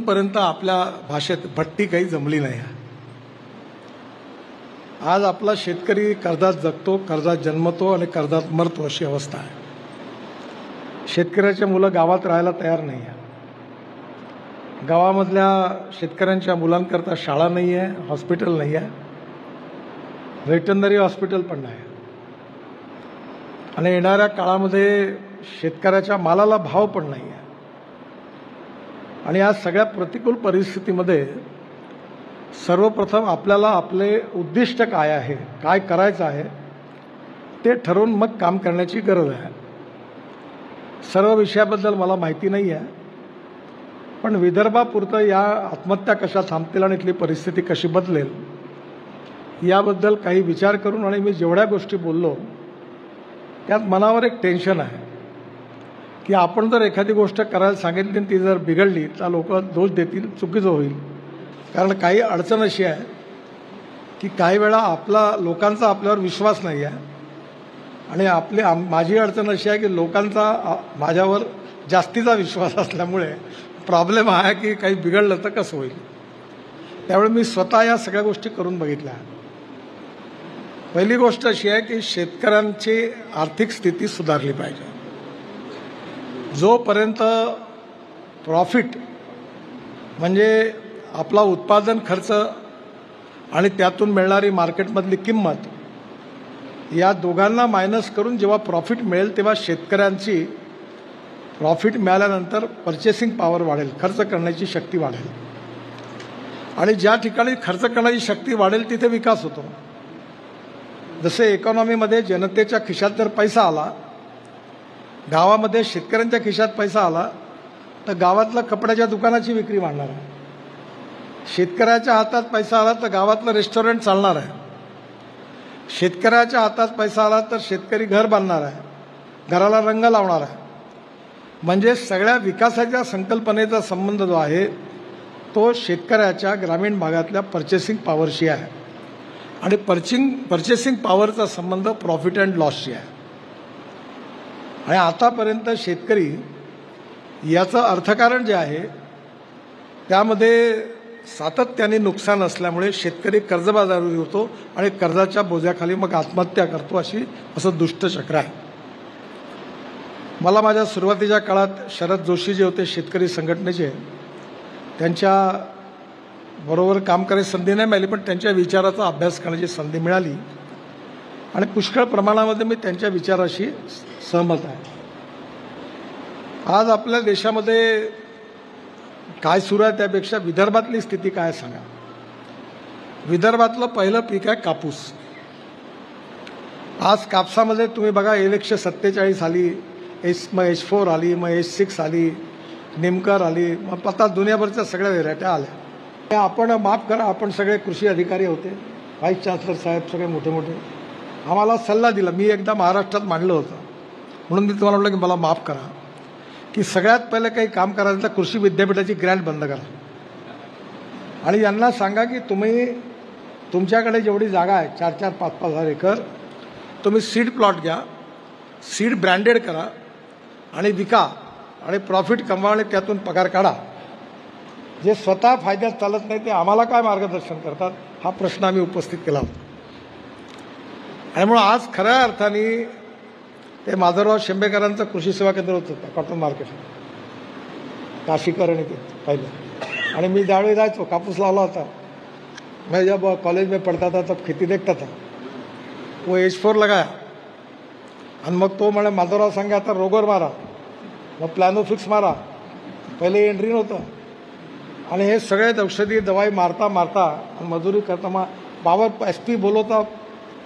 पर्यंत आपल्या भाषेत भट्टी काही जमली नाही. आज आपला शेतकरी कर्जात जगतो, कर्जात जन्मतो आणि कर्जात मरतो अशी अवस्था आहे. शेतकऱ्याचे मुलं गावात राहायला तयार नाही आहे. गावामधल्या शेतकऱ्यांच्या मुलांकरता शाळा नाही आहे, हॉस्पिटल नाही आहे, व्हेटरनरी हॉस्पिटल पण नाही. आणि येणाऱ्या काळामध्ये शेतकऱ्याच्या मालाला भाव पण नाही आहे. आणि या सगळ्या प्रतिकूल परिस्थितीमध्ये सर्वप्रथम आपल्याला आपले उद्दिष्ट काय आहे, काय करायचं आहे ते ठरवून मग काम करण्याची गरज आहे. सर्व विषयाबद्दल मला माहिती नाही आहे, पण विदर्भापुरतं या आत्महत्या कशा थांबतील आणि इथली परिस्थिती कशी बदलेल याबद्दल काही विचार करून आणि मी जेवढ्या गोष्टी बोललो त्यात मनावर एक टेन्शन आहे की आपण जर एखादी गोष्ट करायला सांगितली आणि ती जर बिघडली तर लोक दोष देतील, चुकीचं होईल. कारण काही अडचण अशी आहे की काही वेळा लोकांचा आपल्यावर विश्वास नाही आहे आणि माझी अडचण अशी आहे की लोकांचा माझ्यावर जास्तीचा विश्वास असल्यामुळे प्रॉब्लेम हा आहे की काही बिघडलं तर कसं होईल. त्यामुळे मी स्वतः या सगळ्या गोष्टी करून बघितल्या. पहिली गोष्ट अशी आहे की शेतकऱ्यांची आर्थिक स्थिती सुधारली पाहिजे. जोपर्यंत प्रॉफिट म्हणजे आपला उत्पादन खर्च आणि त्यातून मिळणारी मार्केटमधली किंमत या दोघांना मायनस करून जेव्हा प्रॉफिट मिळेल तेव्हा शेतकऱ्यांची प्रॉफिट मिळाल्यानंतर पर्चेसिंग पॉवर वाढेल, खर्च करण्याची शक्ती वाढेल. आणि ज्या ठिकाणी खर्च करण्याची शक्ती वाढेल तिथे विकास होतो. जसे इकॉनॉमीमध्ये जनतेच्या खिशात जर पैसा आला, गावामध्ये शेतकऱ्यांच्या खिशात पैसा आला तर गावातल्या कपड्याच्या दुकानाची विक्री वाढणार आहे. शेतकऱ्याच्या हातात पैसा आला तर गावातलं रेस्टॉरंट चालणार आहे. शेतकऱ्याच्या हातात पैसा आला तर शेतकरी घर बांधणार आहे, घराला रंग लावणार आहे. म्हणजे सगळ्या विकासाच्या संकल्पनेचा संबंध जो आहे तो शेतकऱ्याच्या ग्रामीण भागातल्या पर्चेसिंग पॉवरशी आहे. आणि पर्चेसिंग पॉवरचा संबंध प्रॉफिट अँड लॉसशी आहे. आणि आतापर्यंत शेतकरी याचं अर्थकारण जे आहे त्यामध्ये सातत्याने नुकसान असल्यामुळे शेतकरी कर्जबाजारी होतो आणि कर्जाच्या बोजाखाली मग आत्महत्या करतो, असं दुष्टचक्र आहे. मला माझ्या सुरुवातीच्या काळात शरद जोशी जे होते शेतकरी संघटनेचे, त्यांच्या बरोबर काम करायची संधी नाही मिळाली, पण त्यांच्या विचाराचा अभ्यास करण्याची संधी मिळाली आणि पुष्कळ प्रमाणामध्ये मी त्यांच्या विचाराशी सहमत आहे. आज आपल्या देशामध्ये काय सुरू आहे त्यापेक्षा विदर्भातली स्थिती काय सांगा. विदर्भातलं पहिलं पीक आहे कापूस. आज कापसामध्ये तुम्ही बघा 147 आली, मग H4 आली, मग H6 आली, निमकर आली, मग आता दुनियाभरच्या सगळ्या व्हेरायट्या आल्या. आपण माफ करा, आपण सगळे कृषी अधिकारी होते, व्हाईस चान्सलर साहेब सगळे मोठे मोठे, आम्हाला सल्ला दिला. मी एकदा महाराष्ट्रात मांडलं होतं म्हणून मी तुम्हाला म्हटलं की मला माफ करा की सगळ्यात पहिलं काही काम करायचं तर कृषी विद्यापीठाची ग्रँट बंद करा आणि यांना सांगा की तुम्ही तुमच्याकडे जेवढी जागा आहे 4-4, 5-5 हजार एकर, तुम्ही सीड प्लॉट घ्या, सीड ब्रँडेड करा आणि विका आणि प्रॉफिट कमवा आणि त्यातून पगार काढा. जे स्वतः फायद्यात चालत नाही ते आम्हाला काय मार्गदर्शन करतात हा प्रश्न आम्ही उपस्थित केला होता. आणि म्हणून आज खऱ्या अर्थाने ते माधवराव शेंबेकरांचं कृषी सेवा केंद्र होतं कॉटन मार्केट, काशीकर आणि ते पहिलं. आणि मी ज्यावेळी जायचो, कापूस लावला होता, मैं जब कॉलेज में पढ़ता था तब खेती देखता था. वो H4 लगाया आणि मग तो म्हणे माधवराव सांगे आता रोगर मारा, मग प्लॅनोफिक्स मारा, पहिले एंड्रीन होतं. आणि हे सगळे औषधी दवाई मारता मारता मजुरी करता मग पावर SP बोलवता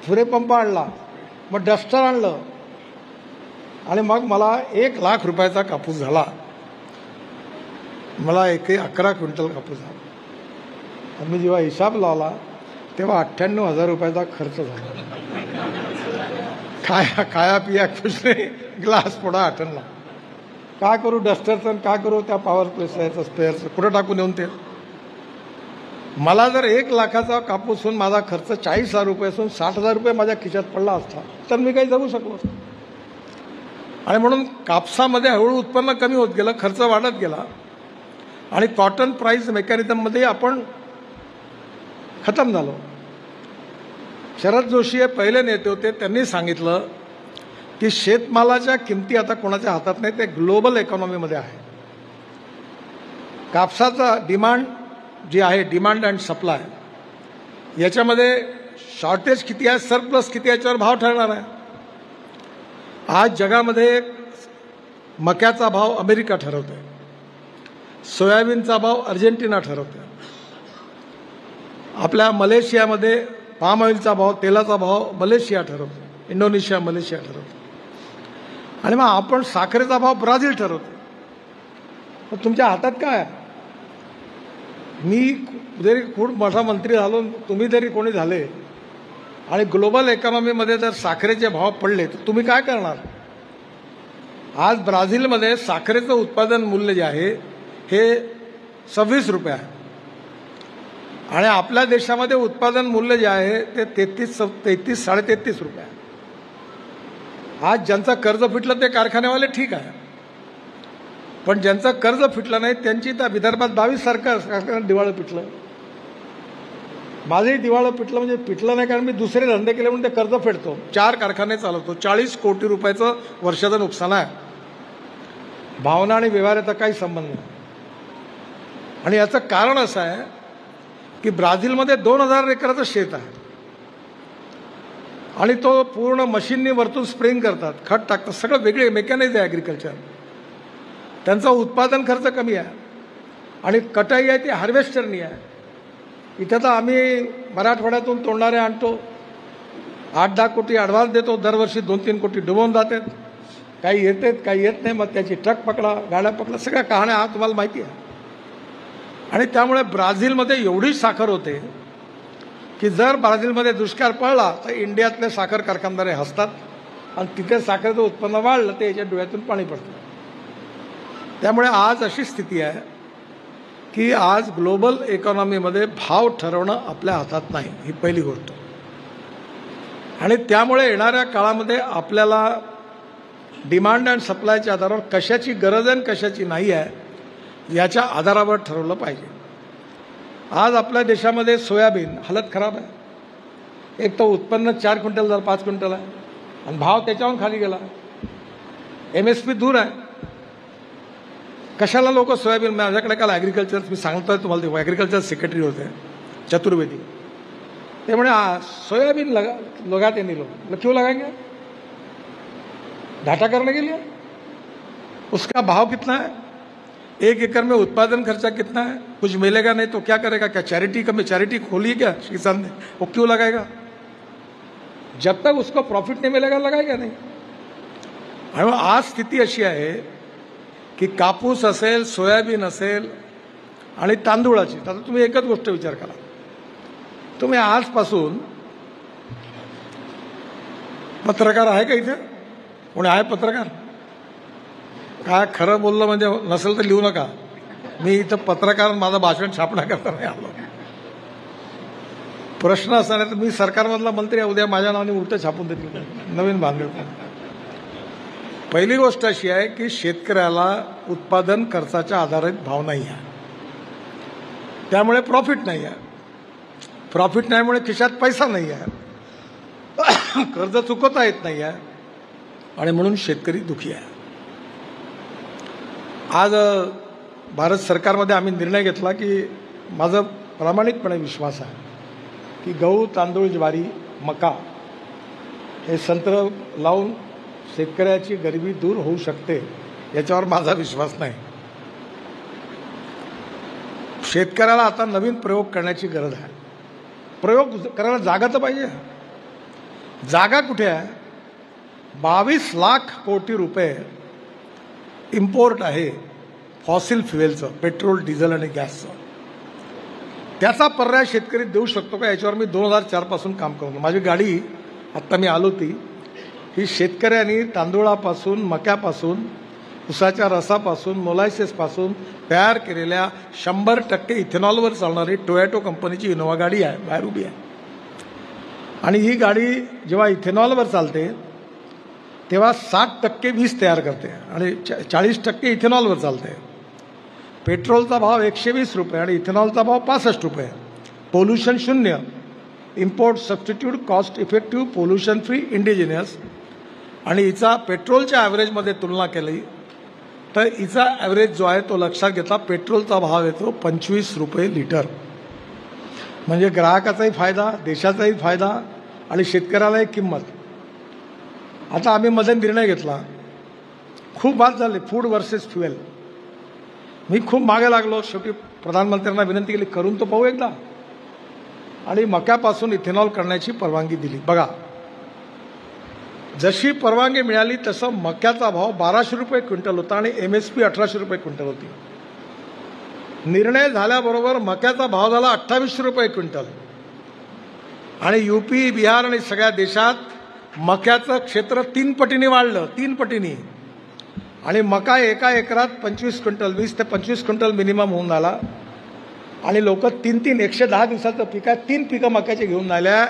फुरे पंप आणला, मग डस्टर आणलं आणि मग मला 1 लाख रुपयाचा कापूस झाला. मला 11 क्विंटल कापूस झाला. मी जेव्हा हिसाब लावला तेव्हा 98,000 रुपयाचा खर्च झाला. खाया पिया कुछ नाही, ग्लास फोडा आठवला. काय करू डस्टरचं, काय करू त्या पॉवर प्लेसचं स्पेअरचं, कुठं टाकून येऊन ते. मला जर 1 लाखाचा कापूस होऊन माझा खर्च 40,000 रुपये असून 60,000 रुपये माझ्या खिशात पडला असता तर मी काही जगू शकलो असतो. आणि म्हणून कापसामध्ये हळूहळू उत्पन्न कमी होत गेलं, खर्च वाढत गेला. आणि कॉटन प्राईस मेकॅनिझममध्ये आपण खतम झालो. शरद जोशी हे पहिले नेते होते, त्यांनी सांगितलं की शेतमालाच्या किमती आता कोणाच्या हातात नाही, ते ग्लोबल इकॉनॉमीमध्ये आहे. कापसाचा डिमांड जी आहे, डिमांड अँड सप्लाय, याच्यामध्ये शॉर्टेज किती आहे, सरप्लस किती आहे, याच्यावर भाव ठरणार आहे. आज जगामध्ये मक्याचा भाव अमेरिका ठरवते, सोयाबीनचा भाव अर्जेंटिना ठरवते, आपल्या मलेशियामध्ये पाम ऑइलचा भाव, तेलाचा भाव मलेशिया ठरवतो, इंडोनेशिया, मलेशिया ठरवतो, आणि मग आपण साखरेचा भाव ब्राझील ठरवतो. मग तुमच्या हातात काय आहे? मी जरी खूप मोठा मंत्री झालो, तुम्ही जरी कोणी झाले, आणि ग्लोबल इकॉनॉमीमध्ये जर साखरेचे भाव पडले तर तुम्ही काय करणार? आज ब्राझीलमध्ये साखरेचं उत्पादन मूल्य जे आहे हे 26 रुपये आहे, आणि आपल्या देशामध्ये उत्पादन मूल्य जे आहे ते 33-33.5 रुपये आहे. आज ज्यांचं कर्ज फिटलं ते कारखानेवाले ठीक आहे, पण ज्यांचं कर्ज फिटलं नाही त्यांची तर विदर्भात 22 कारखान्यात दिवाळं पिटलं. माझंही दिवाळं पिटलं, म्हणजे पिटलं नाही कारण मी दुसरे धंदे केले म्हणून ते कर्ज फेडतो. 4 कारखाने चालवतो, 40 कोटी रुपयाचं वर्षाचं नुकसान आहे. भावना आणि व्यवहाराचा काही संबंध नाही. आणि याचं कारण असं आहे की ब्राझीलमध्ये 2000 एकराचं शेत आहे, आणि तो पूर्ण मशीननी वरतून स्प्रेइंग करतात, खत टाकतात, सगळं वेगळे मेकॅनिझम आहे ॲग्रिकल्चर. त्यांचा उत्पादन खर्च कमी आहे, आणि कटाई आहे ती हार्वेस्टरनी आहे. इथं तर आम्ही मराठवाड्यातून तोडणारे आणतो, 8-10 कोटी ॲडव्हान्स देतो, दरवर्षी 2-3 कोटी डुबवून जातात. काही येतात, काही येत नाही, मग त्याची ट्रक पकडा, गाड्या पकडा, सगळ्या कहाण्या हा तुम्हाला माहिती आहे. आणि त्यामुळे ब्राझीलमध्ये एवढी साखर होते की जर ब्राझीलमध्ये दुष्काळ पडला तर इंडियातले साखर कारखानदारे हसतात, आणि तिथे साखरेचं उत्पन्न वाढलं ते याच्या डोळ्यातून पाणी पडतं. त्यामुळे आज अशी स्थिती आहे की आज ग्लोबल इकॉनॉमीमध्ये भाव ठरवणं आपल्या हातात नाही, ही पहिली गोष्ट. आणि त्यामुळे येणाऱ्या काळामध्ये आपल्याला डिमांड अँड सप्लायच्या आधारावर कशाची गरज आहे आणि कशाची नाही आहे याच्या आधारावर ठरवलं पाहिजे. आज आपल्या देशामध्ये सोयाबीन हालत खराब आहे. एक तर उत्पन्न 4 क्विंटल जर 5 क्विंटल आहे, आणि भाव त्याच्याहून खाली गेला. MSP दूर आहे. कशाला लोक सोयाबीन? माझ्याकडे काल ॲग्रिकल्चर, मी सांगतोय तुम्हाला, ते ॲग्रिकल्चर सेक्रेटरी होते चतुर्वेदी, ते म्हणे सोयाबीन लगाते नहीं लोग, क्यों लगाएंगे? घाटा करने के लिए. उसका भाव कितना है? 1 एकड़ में उत्पादन खर्चा कितना है? कुछ मिलेगा नहीं तो क्या करेगा? क्या चैरिटी खोली क्या किसान ने? वो क्यों लगाएगा? जब तक उसको प्रॉफिट नहीं मिलेगा लगाएगा नहीं. आणि आज स्थिती अशी आहे की कापूस असेल, सोयाबीन असेल आणि तांदूळाची, आता तुम्ही एकच गोष्ट विचार करा, तुम्ही आजपासून, पत्रकार आहे का इथे? कोणी आहे पत्रकार? काय खरं बोललं म्हणजे नसेल तर लिहू नका. मी इथं पत्रकार माझं भाषण छापण्याकरता नाही आलो. प्रश्न असा नाही तर मी सरकारमधला मंत्री आहे, उद्या माझ्या नावाने उलटं छापून देतील, नवीन भानगड. पहिली गोष्ट अशी आहे की शेतकऱ्याला उत्पादन खर्चाच्या आधारित भाव नाही आहे, त्यामुळे प्रॉफिट नाही आहे. प्रॉफिट नाहीमुळे खिशात पैसा नाही आहे, कर्ज चुकवता येत नाही आहे, आणि म्हणून शेतकरी दुखी आहे. आज भारत सरकारमध्ये आम्ही निर्णय घेतला की माझा प्रामाणिकपणे विश्वास आहे की गहू, तांदूळ, ज्वारी, मका हे संत्र लावून शेतकऱ्याची गरिबी दूर होऊ शकते, याच्यावर माझा विश्वास नाही. शेतकऱ्याला आता नवीन प्रयोग करण्याची गरज आहे. प्रयोग करायला जागा तर पाहिजे. जागा कुठे आहे? 22 लाख कोटी रुपये इम्पोर्ट आहे फॉसिल फ्युएलचं, पेट्रोल, डिझेल आणि गॅसचं. त्याचा पर्याय शेतकरी देऊ शकतो का? याच्यावर मी 2004 पासून काम करतो. माझी गाडी आत्ता मी आलो ती, ही शेतकऱ्यांनी तांदूळापासून, मक्यापासून, उसाच्या रसापासून, मोलायसेसपासून तयार केलेल्या 100% इथेनॉलवर चालणारी टोयोटो कंपनीची इनोवा गाडी आहे, बाहेर उभी आहे. आणि ही गाडी जेव्हा इथेनॉलवर चालते तेव्हा 60% वीज तयार करते आणि 40% इथेनॉलवर चालते. पेट्रोलचा भाव 120 रुपये आणि इथेनॉलचा भाव 65 रुपये. पोल्युशन शून्य, import substitute, cost effective, pollution free, indigenous. आणि हिचा पेट्रोलच्या ॲव्हरेजमध्ये तुलना केली तर हिचा ॲव्हरेज जो आहे तो लक्षात घेतला, पेट्रोलचा भाव येतो 25 रुपये लिटर. म्हणजे ग्राहकाचाही फायदा, देशाचाही फायदा आणि शेतकऱ्यालाही किंमत. आता आम्ही मध्ये निर्णय घेतला, खूप बाद झाले फूड वर्सेस फ्युएल. मी खूप मागे लागलो, शेवटी प्रधानमंत्र्यांना विनंती केली, करून तो पाहू एकदा, आणि मक्यापासून इथेनॉल करण्याची परवानगी दिली. बघा, जशी परवानगी मिळाली तसं मक्याचा भाव 1200 रुपये क्विंटल होता आणि MSP 1800 रुपये क्विंटल होती. निर्णय झाल्याबरोबर मक्याचा भाव झाला 2800 रुपये क्विंटल. आणि UP, बिहार आणि सगळ्या देशात मक्याचं क्षेत्र 3 पटीने वाढलं, 3 पटीने. आणि मका एका एकरात 25 क्विंटल, 20 ते 25 क्विंटल मिनिमम होऊन झाला. आणि लोक 3-3 110 दिवसाचं पीक आहे, 3 पिकं मक्याचे घेऊन आल्या.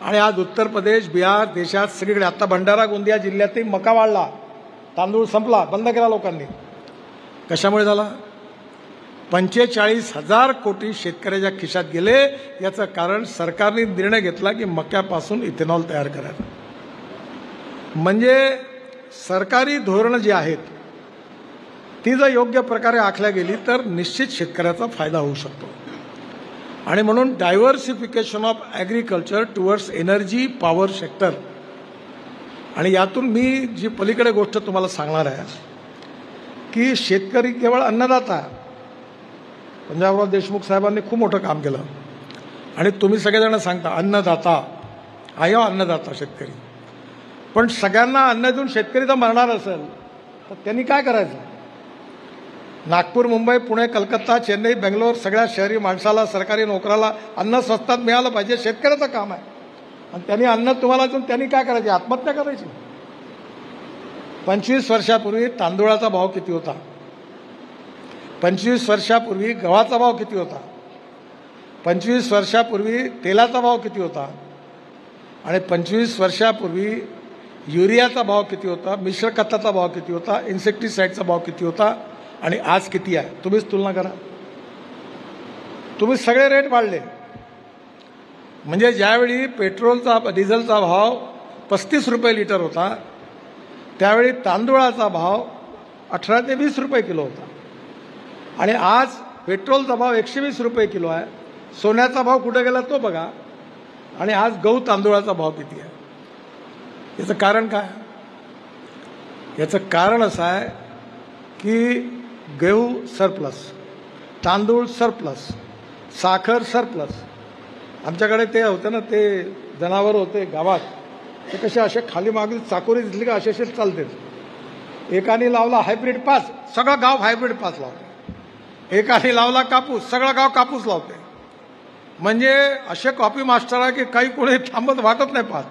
आणि आज उत्तर प्रदेश, बिहार देशात सगळीकडे, आता भंडारा गोंदिया जिल्ह्यातही मका वाढला, तांदूळ संपला, बंद केला लोकांनी. कशामुळे झाला? 45,000 कोटी शेतकऱ्याच्या खिशात गेले. याचं कारण सरकारने निर्णय घेतला की मक्यापासून इथेनॉल तयार करायचं. म्हणजे सरकारी धोरणं जी आहेत ती जर योग्य प्रकारे आखल्या गेली तर निश्चित शेतकऱ्याचा फायदा होऊ शकतो. आणि म्हणून diversification of agriculture towards energy power sector. आणि यातून मी जी पलीकडे गोष्ट तुम्हाला सांगणार आहे की शेतकरी केवळ अन्नदाता. पंजाबराव देशमुख साहेबांनी खूप मोठं काम केलं आणि तुम्ही सगळेजण सांगता अन्नदाता, आहे अन्नदाता शेतकरी. पण सगळ्यांना अन्न देऊन शेतकरी जर मरणार असेल तर त्यांनी काय करायचं? नागपूर, मुंबई, पुणे, कलकत्ता, चेन्नई, बेंगलोर सगळ्या शहरी माणसाला, सरकारी नोकराला अन्न स्वस्तात मिळालं पाहिजे, शेतकऱ्याचं काम आहे. आणि त्यांनी अन्न तुम्हाला देऊन त्यांनी काय करायचे? आत्महत्या करायची. 25 वर्षापूर्वी तांदूळाचा भाव किती होता? 25 वर्षापूर्वी गव्हाचा भाव किती होता? 25 वर्षापूर्वी तेलाचा भाव किती होता? आणि 25 वर्षापूर्वी युरियाचा भाव किती होता? मिश्र खताचा भाव किती होता? इन्सेक्टिसाईडचा भाव किती होता? आणि आज किती आहे? तुम्हीच तुलना करा. तुम्ही सगळे रेट वाढले. म्हणजे ज्यावेळी पेट्रोलचा, डिझेलचा भाव 35 रुपये लिटर होता त्यावेळी तांदूळाचा भाव 18 ते 20 रुपये किलो होता. आणि आज पेट्रोलचा भाव 120 रुपये किलो आहे. सोन्याचा भाव कुठे गेला तो बघा. आणि आज गहू तांदूळाचा भाव किती आहे? याचं कारण काय? याचं कारण असं आहे की गहू सरप्लस, तांदूळ सरप्लस, साखर सरप्लस. आमच्याकडे ते होतं ना, ते जनावर होते गावात, ते कसे असे खाली मागे चाकोरी दिसली का असे चालते. एकाने लावला हायब्रिड 5, सगळं गाव हायब्रिड 5 लावते. एकाने लावला कापूस, सगळं गाव कापूस लावते. म्हणजे असे कॉपी मास्टर आहे की काही कोणी थांबत वाटत नाही पाहत.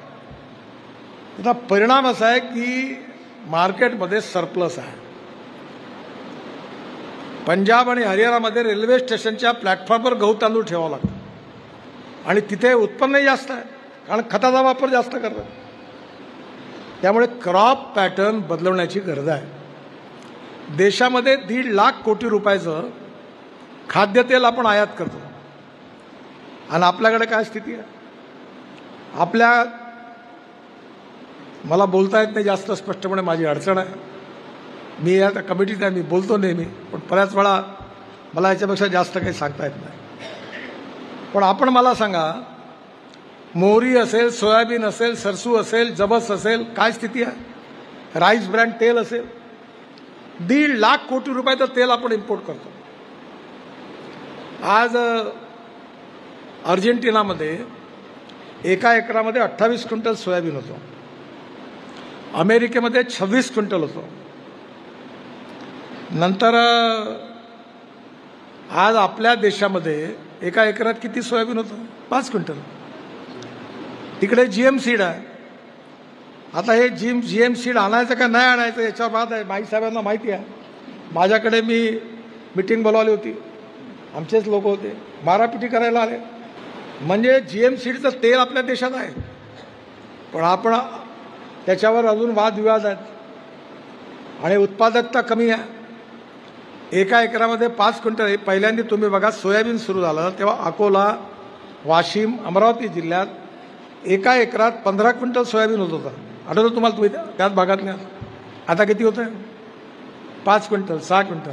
त्याचा परिणाम असा आहे की मार्केटमध्ये सरप्लस आहे. पंजाब आणि हरियाणामध्ये रेल्वे स्टेशनच्या प्लॅटफॉर्मवर गहू तांदूळ ठेवावं लागतं आणि तिथे उत्पन्नही जास्त आहे कारण खताचा वापर जास्त करतात. त्यामुळे क्रॉप पॅटर्न बदलवण्याची गरज आहे. देशामध्ये 1.5 लाख कोटी रुपयाचं खाद्यतेल आपण आयात करतो आणि आपल्याकडे काय स्थिती आहे? आपल्या, मला बोलता येत नाही जास्त स्पष्टपणे, माझी अडचण आहे. मी या कमिटीत आहे, मी बोलतो नेहमी, पण बऱ्याच वेळा मला याच्यापेक्षा जास्त काही सांगता येत नाही. पण आपण मला सांगा, मोहरी असेल, सोयाबीन असेल, सरसू असेल, जबस असेल, काय स्थिती आहे? राईस ब्रँड तेल असेल, 1.5 लाख कोटी रुपयाचं तेल आपण इम्पोर्ट करतो. आज अर्जेंटिनामध्ये एका एकरामध्ये 28 क्विंटल सोयाबीन होतो. अमेरिकेमध्ये 26 क्विंटल होतो. नंतर आज आपल्या देशामध्ये एका एकरात किती सोयाबीन होतं? 5 क्विंटल. तिकडे GM सीड आहे. आता हे GM सीड आणायचं का नाही आणायचं याच्यावर बात आहे. माई साहेबांना माहिती आहे. माझ्याकडे मी मीटिंग बोलावली होती, आमचेच लोक होते, मारापिटी करायला आले. म्हणजे GM सीडचं तेल आपल्या देशात आहे, पण आपण त्याच्यावर अजून वादविवाद आहेत आणि उत्पादकता कमी आहे. एका एकरामध्ये 5 क्विंटल. पहिल्यांदा तुम्ही बघा सोयाबीन सुरू झालं तेव्हा अकोला, वाशिम, अमरावती जिल्ह्यात एका एकरात 15 क्विंटल सोयाबीन होत होतं. आठवतं तुम्हाला? तुम्ही त्याच भागातल्या. आता किती होतं? 5 क्विंटल, 6 क्विंटल.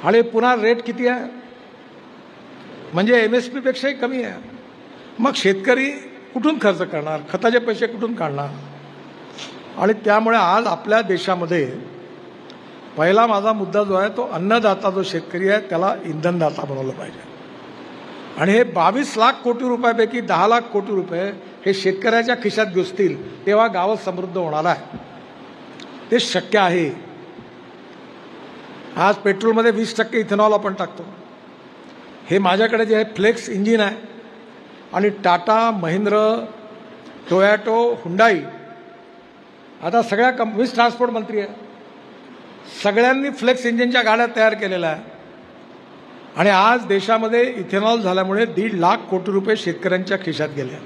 आणि पुन्हा रेट किती आहे? म्हणजे MSP पेक्षाही कमी आहे. मग शेतकरी कुठून खर्च करणार? खताचे पैसे कुठून काढणार? आणि त्यामुळे आज आपल्या देशामध्ये पहिला माझा मुद्दा जो आहे तो अन्नदाता जो शेतकरी आहे त्याला इंधनदाता बनवलं पाहिजे. आणि हे 22 लाख कोटी रुपयापैकी 10 लाख कोटी रुपये हे शेतकऱ्याच्या खिशात घुसतील तेव्हा गावं समृद्ध होणार आहे. ते शक्य आहे. आज पेट्रोलमध्ये 20% इथेनॉल आपण टाकतो. हे माझ्याकडे जे आहे फ्लेक्स इंजिन आहे आणि टाटा, महिंद्र, टोयॅटो, हुंडाई, आता सगळ्या मीच ट्रान्सपोर्ट मंत्री आहे, सगळ्यांनी फ्लेक्स इंजिनच्या गाड्या तयार केलेल्या आहे. आणि आज देशामध्ये इथेनॉल झाल्यामुळे 1.5 लाख कोटी रुपये शेतकऱ्यांच्या खिशात गेले.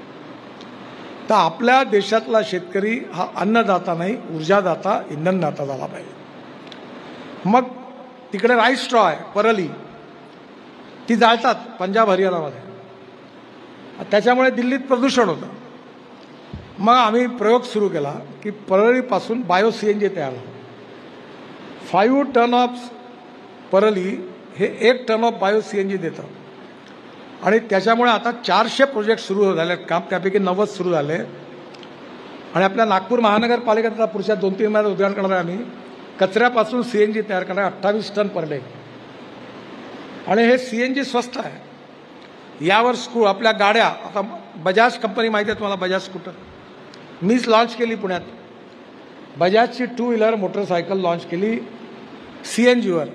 तर आपल्या देशातला शेतकरी हा अन्नदाता नाही, ऊर्जादाता, इंधनदाता झाला पाहिजे. मग तिकडे राईस स्ट्रॉ आहे, परली, ती जाळतात पंजाब हरियाणामध्ये. त्याच्यामुळे दिल्लीत प्रदूषण होतं. मग आम्ही प्रयोग सुरू केला की परळीपासून बायो CNG तयार होतं. 5 टन ऑफ परली हे 1 टन ऑफ बायो CNG देतं. आणि त्याच्यामुळे आता 400 प्रोजेक्ट सुरू झाले आहेत. काम त्यापैकी 90 सुरू झाले. आणि आपल्या नागपूर महानगरपालिकेत पुढच्या 2-3 महिन्यात उद्घाटन करणार आहे आम्ही. कचऱ्यापासून CNG तयार करणार 28 टन पर डे. आणि हे CNG स्वस्त आहे. यावर आपल्या गाड्या, आता बजाज कंपनी माहिती आहे तुम्हाला, बजाज स्कूटर मीच लॉन्च केली पुण्यात. बजाजची 2 व्हीलर मोटरसायकल लॉन्च केली CNGवर.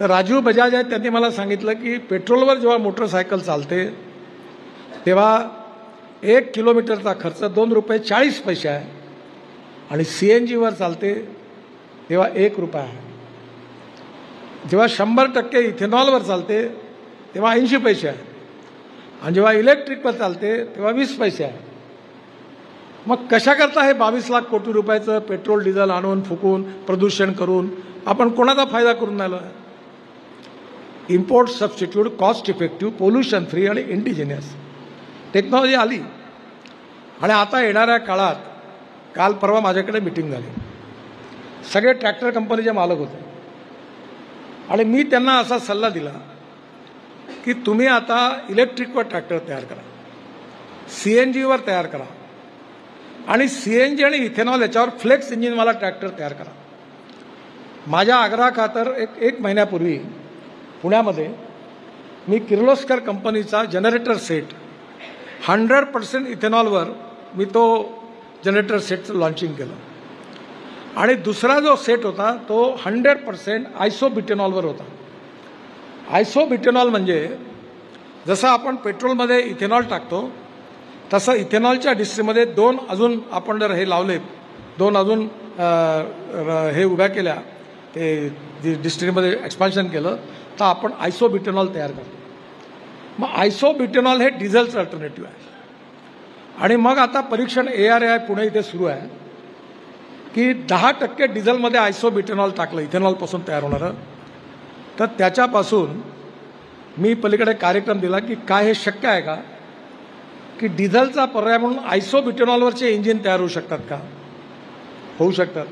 तर राजीव बजाज आहेत, त्यांनी मला सांगितलं की पेट्रोलवर जेव्हा मोटरसायकल चालते तेव्हा 1 किलोमीटरचा खर्च 2 रुपये 40 पैसे आहे आणि CNGवर चालते तेव्हा 1 रुपया आहे. जेव्हा 100% इथेनॉलवर चालते तेव्हा 80 पैसे आहे आणि जेव्हा इलेक्ट्रिकवर चालते तेव्हा 20 पैसे आहे. मग कशाकरता हे 22 लाख कोटी रुपयाचं पेट्रोल डिझेल आणून फुकून प्रदूषण करून आपण कोणाचा फायदा करून राहिलो आहे? Import substitute, cost effective, pollution free आणि इंडिजिनियस टेक्नॉलॉजी आली. आणि आता येणाऱ्या काळात, काल परवा माझ्याकडे मीटिंग झाली, सगळे ट्रॅक्टर कंपनीचे मालक होते आणि मी त्यांना असा सल्ला दिला की तुम्ही आता इलेक्ट्रिकवर ट्रॅक्टर तयार करा, CNGवर तयार करा आणि CNG आणि इथेनॉल याच्यावर फ्लेक्स इंजिनवाला ट्रॅक्टर तयार करा. माझ्या आग्रहाखातर एक महिन्यापूर्वी पुण्यामध्ये मी किर्लोस्कर कंपनीचा जनरेटर सेट 100% इथेनॉलवर मी तो जनरेटर सेटचं लॉन्चिंग केलं. आणि दुसरा जो सेट होता तो 100% आयसोब्युटेनॉलवर होता. आयसोब्युटेनॉल म्हणजे जसं आपण पेट्रोलमध्ये इथेनॉल टाकतो तसं इथेनॉलच्या डिस्ट्रीमध्ये 2 अजून आपण जर हे लावले, 2 अजून हे उभ्या केल्या, ते डिस्ट्रीमध्ये एक्सपान्शन केलं तर आपण आयसोब्युटेनॉल तयार करतो. मग आयसोब्युटेनॉल हे डिझेलचं अल्टरनेटिव्ह आहे. आणि मग आता परीक्षण ARAI पुणे इथे सुरू आहे की 10% डिझेलमध्ये आयसोब्युटेनॉल टाकलं, इथेनॉलपासून तयार होणारं, तर त्याच्यापासून मी पलीकडे कार्यक्रम दिला की काय हे शक्य आहे का की डिझेलचा पर्याय म्हणून आयसोब्युटेनॉलवरचे इंजिन तयार होऊ शकतात का? होऊ शकतात.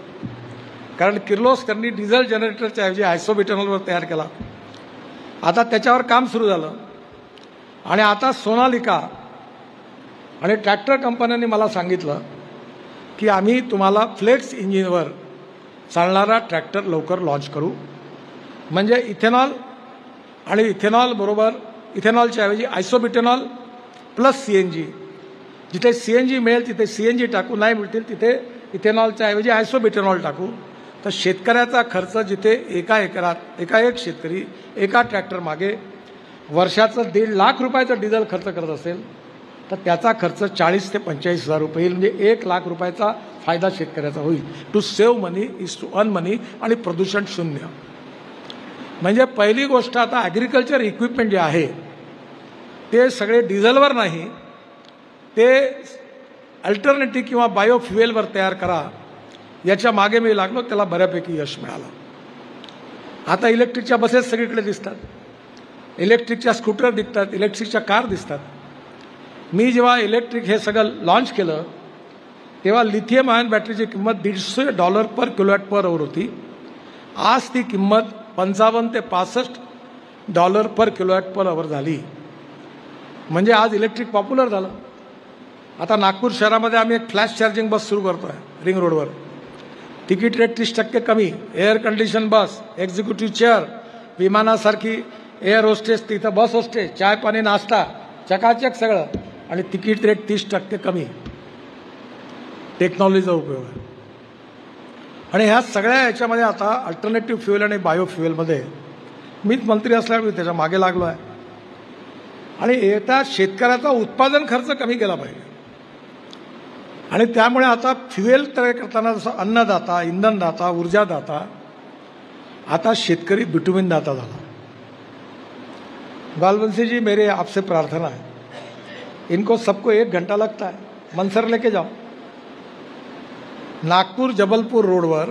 कारण किर्लोस्करनी डिझेल जनरेटरच्या ऐवजी आयसोब्युटेनॉलवर तयार केला. आता त्याच्यावर काम सुरू झालं. आणि आता सोनालिका आणि ट्रॅक्टर कंपन्यांनी मला सांगितलं की आम्ही तुम्हाला फ्लेक्स इंजिनवर चालणारा ट्रॅक्टर लवकर लॉन्च करू. म्हणजे इथेनॉल आणि इथेनॉल बरोबर इथेनॉलच्या ऐवजी आयसोब्युटेनॉल प्लस CNG, जिथे CNG मिळेल तिथे CNG टाकू, नाही मिळतील तिथे इथेनॉलच्या ऐवजी आयसोब्युटेनॉल टाकू. तर शेतकऱ्याचा खर्च जिथे एका एकरात एका शेतकरी एका ट्रॅक्टर मागे वर्षाचं 1.5 लाख रुपयाचं डिझेल खर्च करत असेल तर त्याचा खर्च 40 ते 45 हजार रुपये येईल. म्हणजे 1 लाख रुपयाचा फायदा शेतकऱ्याचा होईल. To save money is to earn money आणि प्रदूषण शून्य. म्हणजे पहिली गोष्ट, आता ॲग्रिकल्चर इक्विपमेंट जे आहे ते सगळे डिझेलवर नाही, ते अल्टरनेटिव्ह किंवा बायोफ्युएलवर तयार करा. याच्या मागे मी लागलो, त्याला बऱ्यापैकी यश मिळालं. आता इलेक्ट्रिकच्या बसेस सगळीकडे दिसतात, इलेक्ट्रिकच्या स्कूटर दिसतात, इलेक्ट्रिकच्या कार दिसतात. मी जेव्हा इलेक्ट्रिक हे सगळं लॉन्च केलं तेव्हा लिथियम आयन बॅटरीची किंमत $150 पर kWh होती. आज ती किंमत $55 ते $65 पर kWh झाली. म्हणजे आज इलेक्ट्रिक पॉप्युलर झालं. आता नागपूर शहरामध्ये आम्ही एक फ्लॅश चार्जिंग बस सुरू करतो आहे रिंग रोडवर. तिकीट रेट 30% कमी, एअर कंडिशन बस, एक्झिक्युटिव्ह चेअर, विमानासारखी एअर होस्टेस, तिथं बस होस्टेस, चाय पाणी नाश्ता चकाचक सगळं, आणि तिकीट रेट 30% कमी. टेक्नॉलॉजीचा उपयोग आहे. आणि ह्या सगळ्या याच्यामध्ये आता अल्टरनेटिव्ह फ्युएल आणि बायोफ्युएलमध्ये मीच मंत्री असल्यामुळे त्याच्या मागे लागलो आहे. आणि येता शेतकऱ्याचा उत्पादन खर्च कमी केला पाहिजे. आणि त्यामुळे आता फ्युएल तयार करताना जसं अन्नदाता, इंधनदाता, ऊर्जादाता, आता शेतकरी बिटुमिन दाता झाला. बालवंशी जी, मेरे आपसे प्रार्थना है, इनको सबको 1 घंटा लगता है, मनसर लेके जाओ. नागपूर जबलपूर रोडवर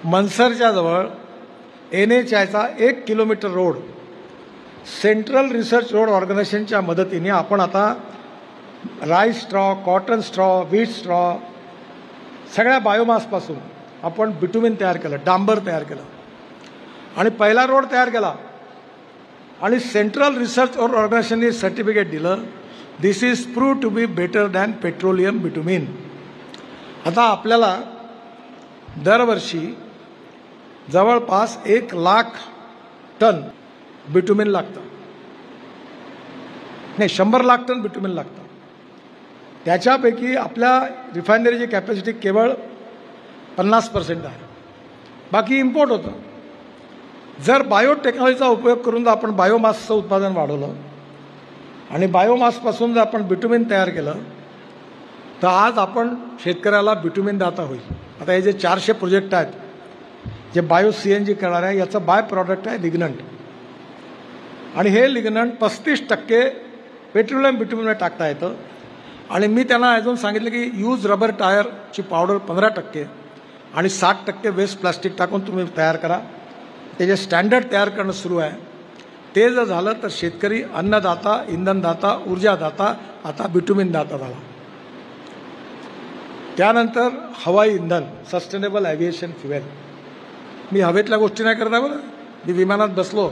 मनसरच्या जवळ NHAIचा 1 kilometre road central research road ऑर्गनायझेशनच्या मदतीने आपण आता rice straw, cotton straw, wheat straw सगळ्या बायोमासपासून आपण बिटुमिन तयार केलं, डांबर तयार केलं आणि पहिला रोड तयार केला. आणि सेंट्रल रिसर्च ऑर्गनायझेशनने सर्टिफिकेट दिलं, this is prove to be better than petroleum bitumen. आता आपल्याला दरवर्षी जवळपास 1 लाख टन बिटुमिन लागतं, नाही 100 लाख टन बिटुमिन लागतं. त्याच्यापैकी आपल्या रिफायनरीची कॅपॅसिटी केवळ 50% आहे, बाकी इम्पोर्ट होतं. जर बायोटेक्नॉलॉजीचा उपयोग करून जर आपण बायोमासचं उत्पादन वाढवलं आणि बायोमासपासून जर आपण बिटुमिन तयार केलं तर आज आपण शेतकऱ्याला बिटुमिन दाता होईल. आता हे जे 400 प्रोजेक्ट आहेत जे बायो CNG करणार आहे, याचं बाय प्रॉडक्ट आहे लिग्नंट. आणि हे लिग्नंट 35% पेट्रोलियम बिटुमिनमध्ये टाकता येतं. आणि मी त्यांना अजून सांगितलं की यूज रबर टायरची पावडर 15% आणि 60% वेस्ट प्लास्टिक टाकून तुम्ही तयार करा. ते जे स्टँडर्ड तयार करणं सुरू आहे ते जर झालं तर शेतकरी अन्नदाता, इंधनदाता, ऊर्जादाता, आता बिटुमिन दाता झाला. त्यानंतर हवाई इंधन, सस्टेनेबल ॲव्हिएशन फ्युएल. मी हवेतल्या गोष्टी नाही करता बरं. मी विमानात बसलो,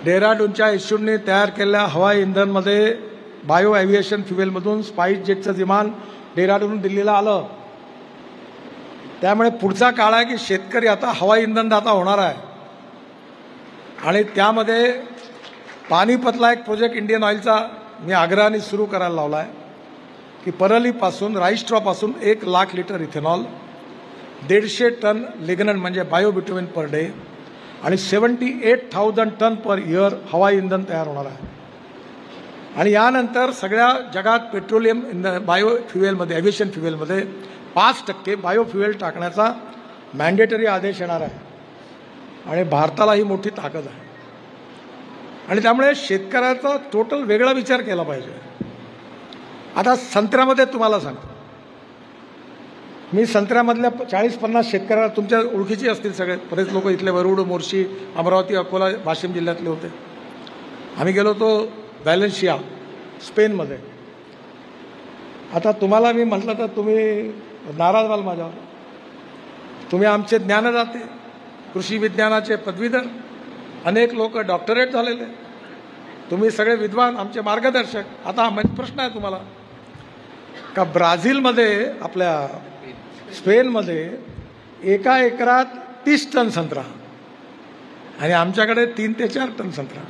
डेहराडूनच्या इन्स्टिट्यूटने तयार केलेल्या हवाई इंधनमध्ये बायो ॲव्हिएशन फ्युएलमधून स्पाईस जेटचं विमान डेहराडून दिल्लीला आलं. त्यामुळे पुढचा काळ आहे की शेतकरी आता हवाई इंधनदाता होणार आहे. आणि त्यामध्ये पानिपतला एक प्रोजेक्ट इंडियन ऑइलचा मी आग्रहाने सुरू करायला लावला आहे की परलीपासून, राईस्ट्रॉपासून 1 लाख लिटर इथेनॉल, 150 टन लिग्नंट म्हणजे बायोबिटुमिन पर डे आणि 78,000 टन पर इयर हवाई इंधन तयार होणार आहे. आणि यानंतर सगळ्या जगात पेट्रोलियम इंधन बायोफ्युएलमध्ये, ॲव्हिएशन फ्युएलमध्ये 5% बायोफ्युएल टाकण्याचा मॅन्डेटरी आदेश येणार आहे. आणि भारताला ही मोठी ताकद आहे. आणि त्यामुळे शेतकऱ्याचा टोटल वेगळा विचार केला पाहिजे. आता संत्र्यामध्ये तुम्हाला सांगतो, मी संत्र्यामधल्या 40-50 शेतकऱ्याला, तुमच्या ओळखीचे असतील सगळे, बरेच लोक इथले वरुड, मोर्शी, अमरावती, अकोला, वाशिम जिल्ह्यातले होते. आम्ही गेलो होतो व्हॅलेन्शिया, स्पेनमध्ये. आता तुम्हाला मी म्हटलं तर तुम्ही नाराज व्हाल माझ्यावर. तुम्ही आमचे ज्ञानदाते, कृषी विज्ञानाचे पदवीधर, अनेक लोक डॉक्टरेट झालेले, तुम्ही सगळे विद्वान, आमचे मार्गदर्शक. आता प्रश्न आहे तुम्हाला का ब्राझीलमध्ये, आपल्या स्पेनमध्ये 1 एकरात 30 टन संत्रा आणि आमच्याकडे 3 ते 4 टन संत्रा.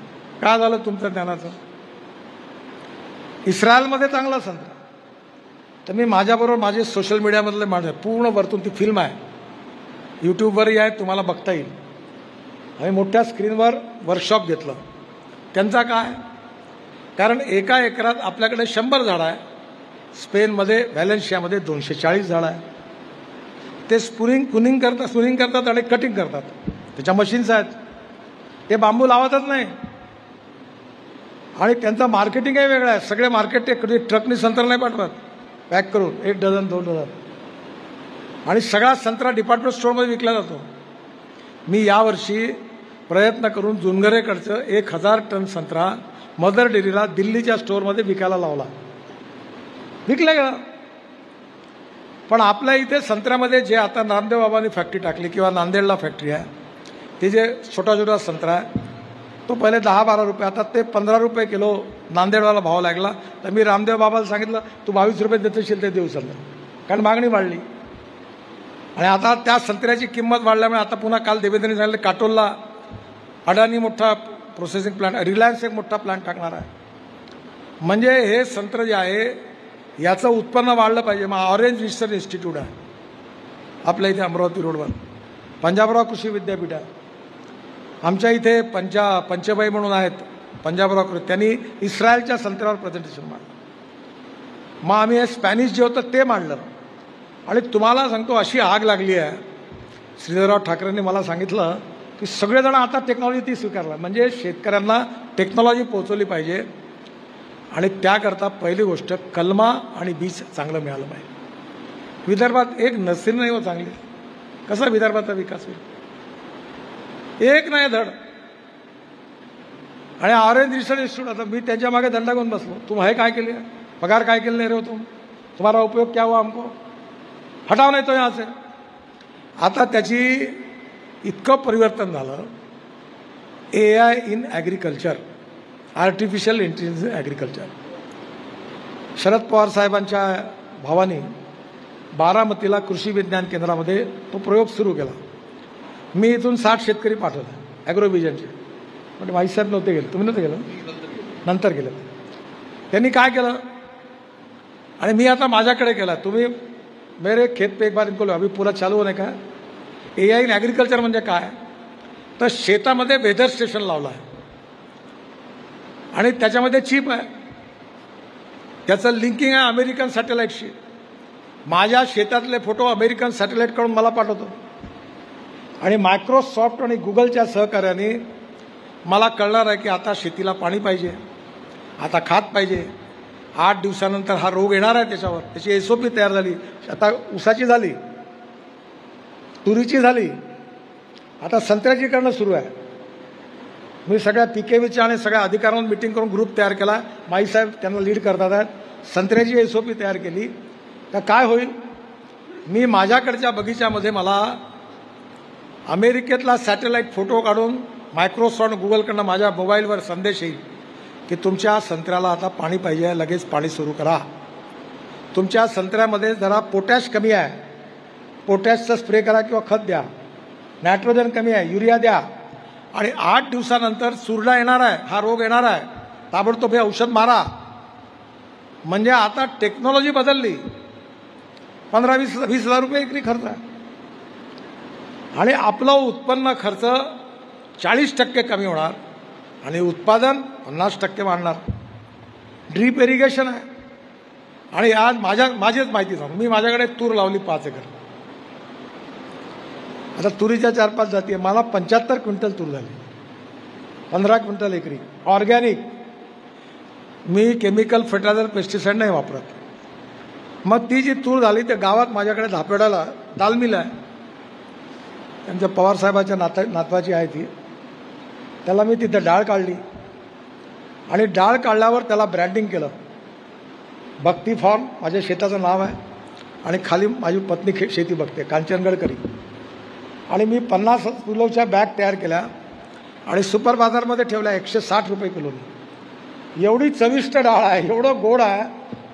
का झालं तुमचं ज्ञानाचं? इस्रायलमध्ये चांगला संत्रा. तर मी माझ्याबरोबर माझे सोशल मीडियामधले माझे पूर्ण वरतून ती फिल्म आहे, यूट्यूबवरही आहे, तुम्हाला बघता येईल. आम्ही मोठ्या स्क्रीनवर वर्कशॉप घेतलं. त्यांचा काय, कारण 1 एकरात आपल्याकडे 100 झाडं आहे, स्पेनमध्ये व्हॅलेन्शियामध्ये 240 झाडं आहे. ते स्पुनिंग करतात आणि कटिंग करतात. त्याच्या मशीन्स आहेत, ते बांबू लावतच नाही. आणि त्यांचं मार्केटिंगही वेगळं आहे. सगळे मार्केट ते कधी ट्रकनी संत्रा नाही पाठवत, पॅक करून 1 डझन 2 डझन. आणि सगळा संत्रा डिपार्टमेंट स्टोअरमध्ये विकला जातो. मी यावर्षी प्रयत्न करून जुनगरेकडचं 1000 टन संत्रा मदर डेअरीला दिल्लीच्या स्टोअरमध्ये विकायला लावला, विकला गेला. पण आपल्या इथे संत्र्यामध्ये जे आता नामदेव बाबांनी फॅक्टरी टाकली किंवा नांदेडला फॅक्टरी आहे, ते जे छोटा छोटा संत्रा आहे तो पहिले 10-12 रुपये, आता ते 15 रुपये किलो नांदेडवाला भाव लागला. तर मी रामदेव बाबाला सांगितलं तू 22 रुपये देत असेल ते देऊ सर, कारण मागणी वाढली. आणि आता त्या संत्र्याची किंमत वाढल्यामुळे आता पुन्हा काल देवेंद्रने सांगितलं काटोलला अडाणी मोठा प्रोसेसिंग प्लांट, रिलायन्स एक मोठा प्लांट टाकणार आहे. म्हणजे हे संत्र जे आहे याचं उत्पन्न वाढलं पाहिजे. मग ऑरेंज रिसर्च इन्स्टिट्यूट आहे आपल्या इथे अमरावती रोडवर, पंजाबराव कृषी विद्यापीठ आहे. आमच्या इथे पंचबाई म्हणून आहेत पंजाबराव कृषी, त्यांनी इस्रायलच्या संत्र्यावर प्रेझेंटेशन मांडलं. मग आम्ही हे स्पॅनिश जे होतं ते मांडलं. आणि तुम्हाला सांगतो अशी आग लागली आहे, श्रीधरराव ठाकरेंनी मला सांगितलं की सगळेजण आता टेक्नॉलॉजी ती स्वीकारला, म्हणजे शेतकऱ्यांना टेक्नॉलॉजी पोहोचवली पाहिजे. आणि त्याकरता पहिली गोष्ट कलमा आणि बीज चांगलं मिळालं पाहिजे. विदर्भात एक नर्सरी नाही हो चांगली, कसा विदर्भाचा विकास होईल? एक नाही धड. आणि ऑरेंज रिसर्च इन्स्टिट्यूट, आता मी त्यांच्या मागे दंडा घेऊन बसलो, तुम हे काय केले, पगार काय केले नाही रे तुम, तुम्हारा उपयोग क्या हुआ हमको, हटाव नाही तो यहाँ से. आता त्याची इतकं परिवर्तन झालं. AI in agriculture, artificial intelligence agriculture. Sharad Pawar साहेबांच्या भावानी बारामतीला कृषी विज्ञान केंद्रामध्ये तो प्रयोग सुरू केला. मी इथून 60 शेतकरी पाठवले ॲग्रोव्हिजनचे, म्हणजे माईसाहेब नव्हते गेले, तुम्ही नव्हते गेलं, नंतर गेलं. त्यांनी काय केलं आणि मी आता माझ्याकडे केला, तुम्ही मेरे खेत पे एक बार इनको लो, अभी पूरा चालू होणे का. AI इन ॲग्रिकल्चर म्हणजे काय, तर शेतामध्ये वेदर स्टेशन लावलं आहे आणि त्याच्यामध्ये चिप आहे, त्याचं लिंकिंग आहे अमेरिकन सॅटेलाईटशी. माझ्या शेतातले फोटो अमेरिकन सॅटेलाईटकडून मला पाठवतो आणि मायक्रोसॉफ्ट आणि गुगलच्या सहकार्याने मला कळणार आहे की आता शेतीला पाणी पाहिजे, आता खात पाहिजे, 8 दिवसानंतर हा रोग येणार आहे त्याच्यावर. त्याची SOP तयार झाली. आता ऊसाची झाली, तुरीची झाली, आता संत्र्याची करणं सुरू आहे. मी सगळ्या PKVच्या आणि सगळ्या अधिकाऱ्यांना मिटिंग करून ग्रुप तयार केला, माईसाहेब त्यांना लीड करतात आहेत. संत्र्याची SOP तयार केली तर काय होईल, मी माझ्याकडच्या बगीच्यामध्ये मला अमेरिकेतला सॅटेलाईट फोटो काढून मायक्रोसॉफ्ट गुगलकडनं माझ्या मोबाईलवर संदेश येईल की तुमच्या संत्र्याला आता पाणी पाहिजे, लगेच पाणी सुरू करा. तुमच्या संत्र्यामध्ये जरा पोटॅश कमी आहे, पोटॅशचा स्प्रे करा किंवा खत द्या. नायट्रोजन कमी आहे, युरिया द्या. आणि 8 दिवसानंतर चुरडा येणार आहे, हा रोग येणार आहे, ताबडतोब हे औषध मारा. म्हणजे आता टेक्नॉलॉजी बदलली. 15-20 हजार रुपये एकरी खर्च आहे आणि आपलं उत्पन्न खर्च 40% कमी होणार आणि उत्पादन 50% वाढणार. ड्रीप इरिगेशन आहे. आणि आज माझीच माहिती सांगू, मी माझ्याकडे तूर लावली 5 एकर. आता तुरीच्या 4-5 जाती आहे. मला 75 क्विंटल तूर झाली, 15 क्विंटल एकरी ऑर्गॅनिक. मी केमिकल फर्टिलायझर पेस्टिसाइड नाही वापरत. मग ती जी तूर झाली ते गावात माझ्याकडे धापेडाला दाल मिल आहे, त्यांच्या पवारसाहेबाच्या नातवाची आहे ती. त्याला मी तिथं डाळ काढली आणि डाळ काढल्यावर त्याला ब्रँडिंग केलं. भक्ती फार्म माझ्या शेताचं नाव आहे आणि खाली माझी पत्नी शेती बघते, कांचनगडकरी. आणि मी 50 किलोच्या बॅग तयार केल्या आणि सुपर बाजारमध्ये ठेवल्या 160 रुपये किलोनी. एवढी चविष्ट डाळ आहे, एवढं गोड आहे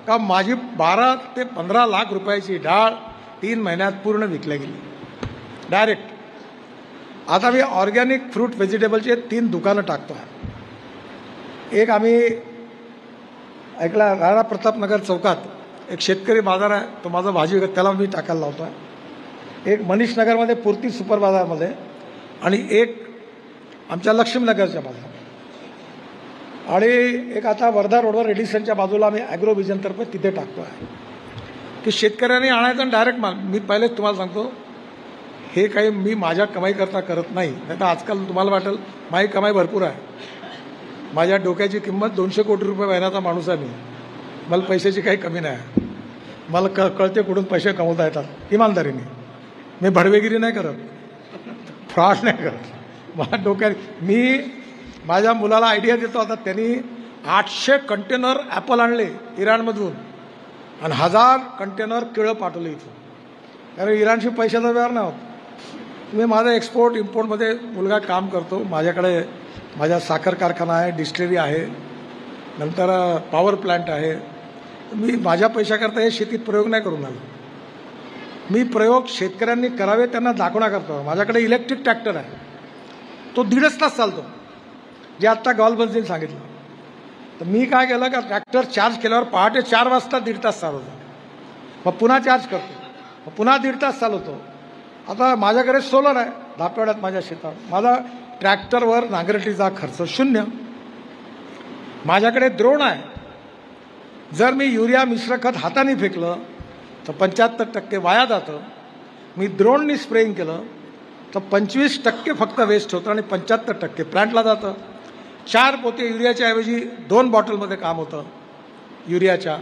का माझी 12 ते 15 लाख रुपयाची डाळ 3 महिन्यात पूर्ण विकल्या गेली डायरेक्ट. आता मी ऑर्गॅनिक फ्रूट व्हेजिटेबलचे 3 दुकानं टाकतो आहे. एक आम्ही ऐकला राणा प्रतापनगर चौकात एक शेतकरी बाजार आहे, तो माझा भाजी त्याला मी टाकायला लावतो आहे. एक मनीष नगरमध्ये पूर्ती सुपर बाजारमध्ये आणि एक आमच्या लक्ष्मीनगरच्या बाजारात आणि एक आता वर्धा रोडवर रेडिसनच्या बाजूला आम्ही ॲग्रोव्हिजनतर्फे तिथे टाकतो आहे की शेतकऱ्यांनी आणायचं डायरेक्ट माल. मी पहिलेच तुम्हाला सांगतो हे काही मी माझ्या कमाईकरता करत नाही. नाही तर आजकाल तुम्हाला वाटेल माझी कमाई भरपूर आहे. माझ्या डोक्याची किंमत 200 कोटी रुपये महिन्याचा माणूस आहे मी. मला पैशाची काही कमी नाही. मला कळते कुठून पैसे कमवता येतात इमानदारीने. मी भडवेगिरी नाही करत. फ्रॉड नाही करत. मला डोक्यात मी माझ्या मुलाला आयडिया देतो. आता त्यांनी 800 कंटेनर ॲपल आणले इराणमधून आणि 1000 कंटेनर केळं पाठवले इथं, कारण इराणशी पैशाचा व्यवहार नाही होत. मी माझा एक्सपोर्ट इम्पोर्टमध्ये मुलगा काम करतो. माझ्याकडे माझा साखर कारखाना आहे, डिस्टिलरी आहे, नंतर पॉवर प्लांट आहे. मी माझ्या पैशाकरता हे शेतीत प्रयोग नाही करून आलो. मी प्रयोग शेतकऱ्यांनी करावे त्यांना दाखवण्याकरता. माझ्याकडे इलेक्ट्रिक ट्रॅक्टर आहे, तो 1.5 तास चालतो, जे आत्ता गॉलबन्सने सांगितलं. तर मी काय केलं का ट्रॅक्टर चार्ज केल्यावर पहाटे 4 वाजता 1.5 तास चालवतो, मग पुन्हा चार्ज करतो, मग पुन्हा 1.5 तास चालवतो. आता माझ्याकडे सोलर आहे धापेवाड्यात माझ्या शेतात. माझा ट्रॅक्टरवर नांगरटीचा खर्च 0. माझ्याकडे द्रोण आहे. जर मी युरिया मिश्र खत हाताने फेकलं तर 75% वाया जातं. मी द्रोणनी स्प्रेइंग केलं तर 25% फक्त वेस्ट होतं आणि 75% प्लांटला जातं. 4 पोते युरियाच्या ऐवजी 2 बॉटलमध्ये काम होतं युरियाच्या,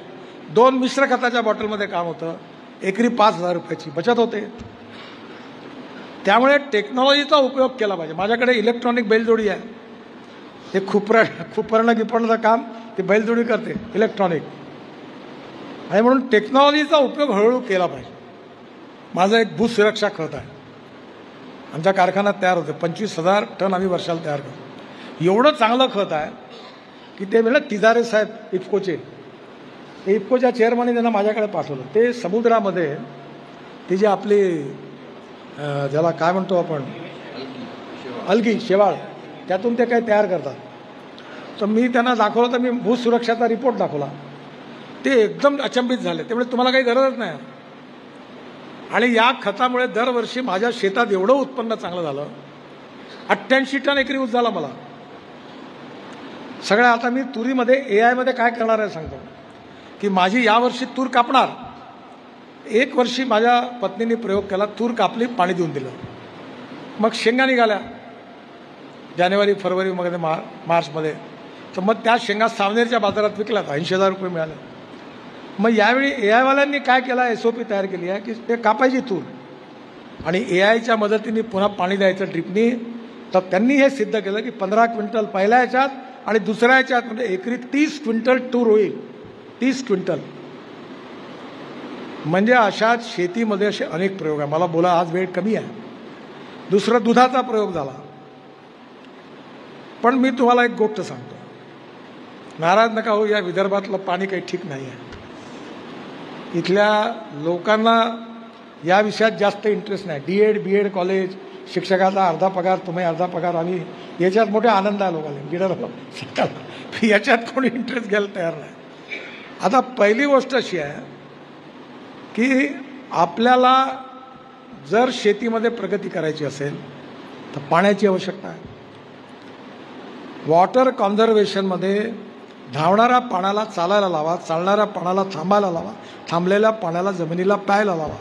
2 मिश्र खताच्या बॉटलमध्ये काम होतं. एकरी 5,000 रुपयाची बचत होते. त्यामुळे टेक्नॉलॉजीचा उपयोग केला पाहिजे. माझ्याकडे इलेक्ट्रॉनिक बैलजोडी आहे, ते खुपरणं गिपणचं काम ती बैलजोडी करते इलेक्ट्रॉनिक, आणि म्हणून टेक्नॉलॉजीचा उपयोग हळूहळू केला पाहिजे. माझं एक भूसुरक्षा खत आहे, आमच्या कारखान्यात तयार होते. 25,000 टन आम्ही वर्षाला तयार करतो. एवढं चांगलं खत आहे की ते म्हणजे तिजारे साहेब इफकोचे, ते इफकोच्या चेअरमनने त्यांना माझ्याकडे पाठवलं. ते समुद्रामध्ये ती जी आपली ज्याला काय म्हणतो आपण अलगी शेवाळ, त्यातून ते काही तयार करतात. तर मी त्यांना दाखवलं, तर मी भूसुरक्षाचा रिपोर्ट दाखवला. ते एकदम अचंबित झाले. त्यामुळे तुम्हाला काही गरजच नाही. आणि या खतामुळे दरवर्षी माझ्या शेतात एवढं उत्पन्न चांगलं झालं, 88 टन एकरी ऊस झाला मला सगळ्या. आता मी तुरीमध्ये AI मध्ये काय करणार आहे सांगतो, की माझी यावर्षी तूर कापणार. 1 वर्षी माझ्या पत्नीने प्रयोग केला, तूर कापली, पाणी देऊन दिलं, मग शेंगा निघाल्या जानेवारी फरवरीमध्ये मार्चमध्ये. तर मग त्या शेंगा सावनेरच्या बाजारात विकल्यात, 80,000 रुपये मिळाले. मग यावेळी AI वाल्यांनी काय केला, SOP तयार केली आहे की ते कापायची तूर आणि AIच्या मदतीने पुन्हा पाणी द्यायचं ड्रिपनी. तर त्यांनी हे सिद्ध केलं की 15 क्विंटल पहिल्या याच्यात आणि दुसऱ्या याच्यात म्हणजे एकरी 30 क्विंटल तूर होईल. 30 क्विंटल म्हणजे अशा शेतीमध्ये असे अनेक प्रयोग आहे. मला बोला आज वेळ कमी आहे. दुसरं दुधाचा प्रयोग झाला. पण मी तुम्हाला एक गोष्ट सांगतो, नाराज नका हो, या विदर्भातलं पाणी काही ठीक नाही आहे. इथल्या लोकांना या विषयात जास्त इंटरेस्ट नाही. DED BEd कॉलेज, शिक्षकाचा अर्धा पगार, तुम्ही अर्धा पगार, आम्ही याच्यात मोठे आनंद आहे लोकांना बिडर. याच्यात कोणी इंटरेस्ट घ्यायला तयार नाही. आता पहिली गोष्ट अशी आहे की आपल्याला जर शेतीमध्ये प्रगती करायची असेल तर पाण्याची आवश्यकता आहे. वॉटर कॉन्झर्वेशनमध्ये धावणाऱ्या पाण्याला चालायला लावा, चालणाऱ्या पाण्याला थांबायला लावा, थांबलेल्या पाण्याला जमिनीला प्यायला लावा.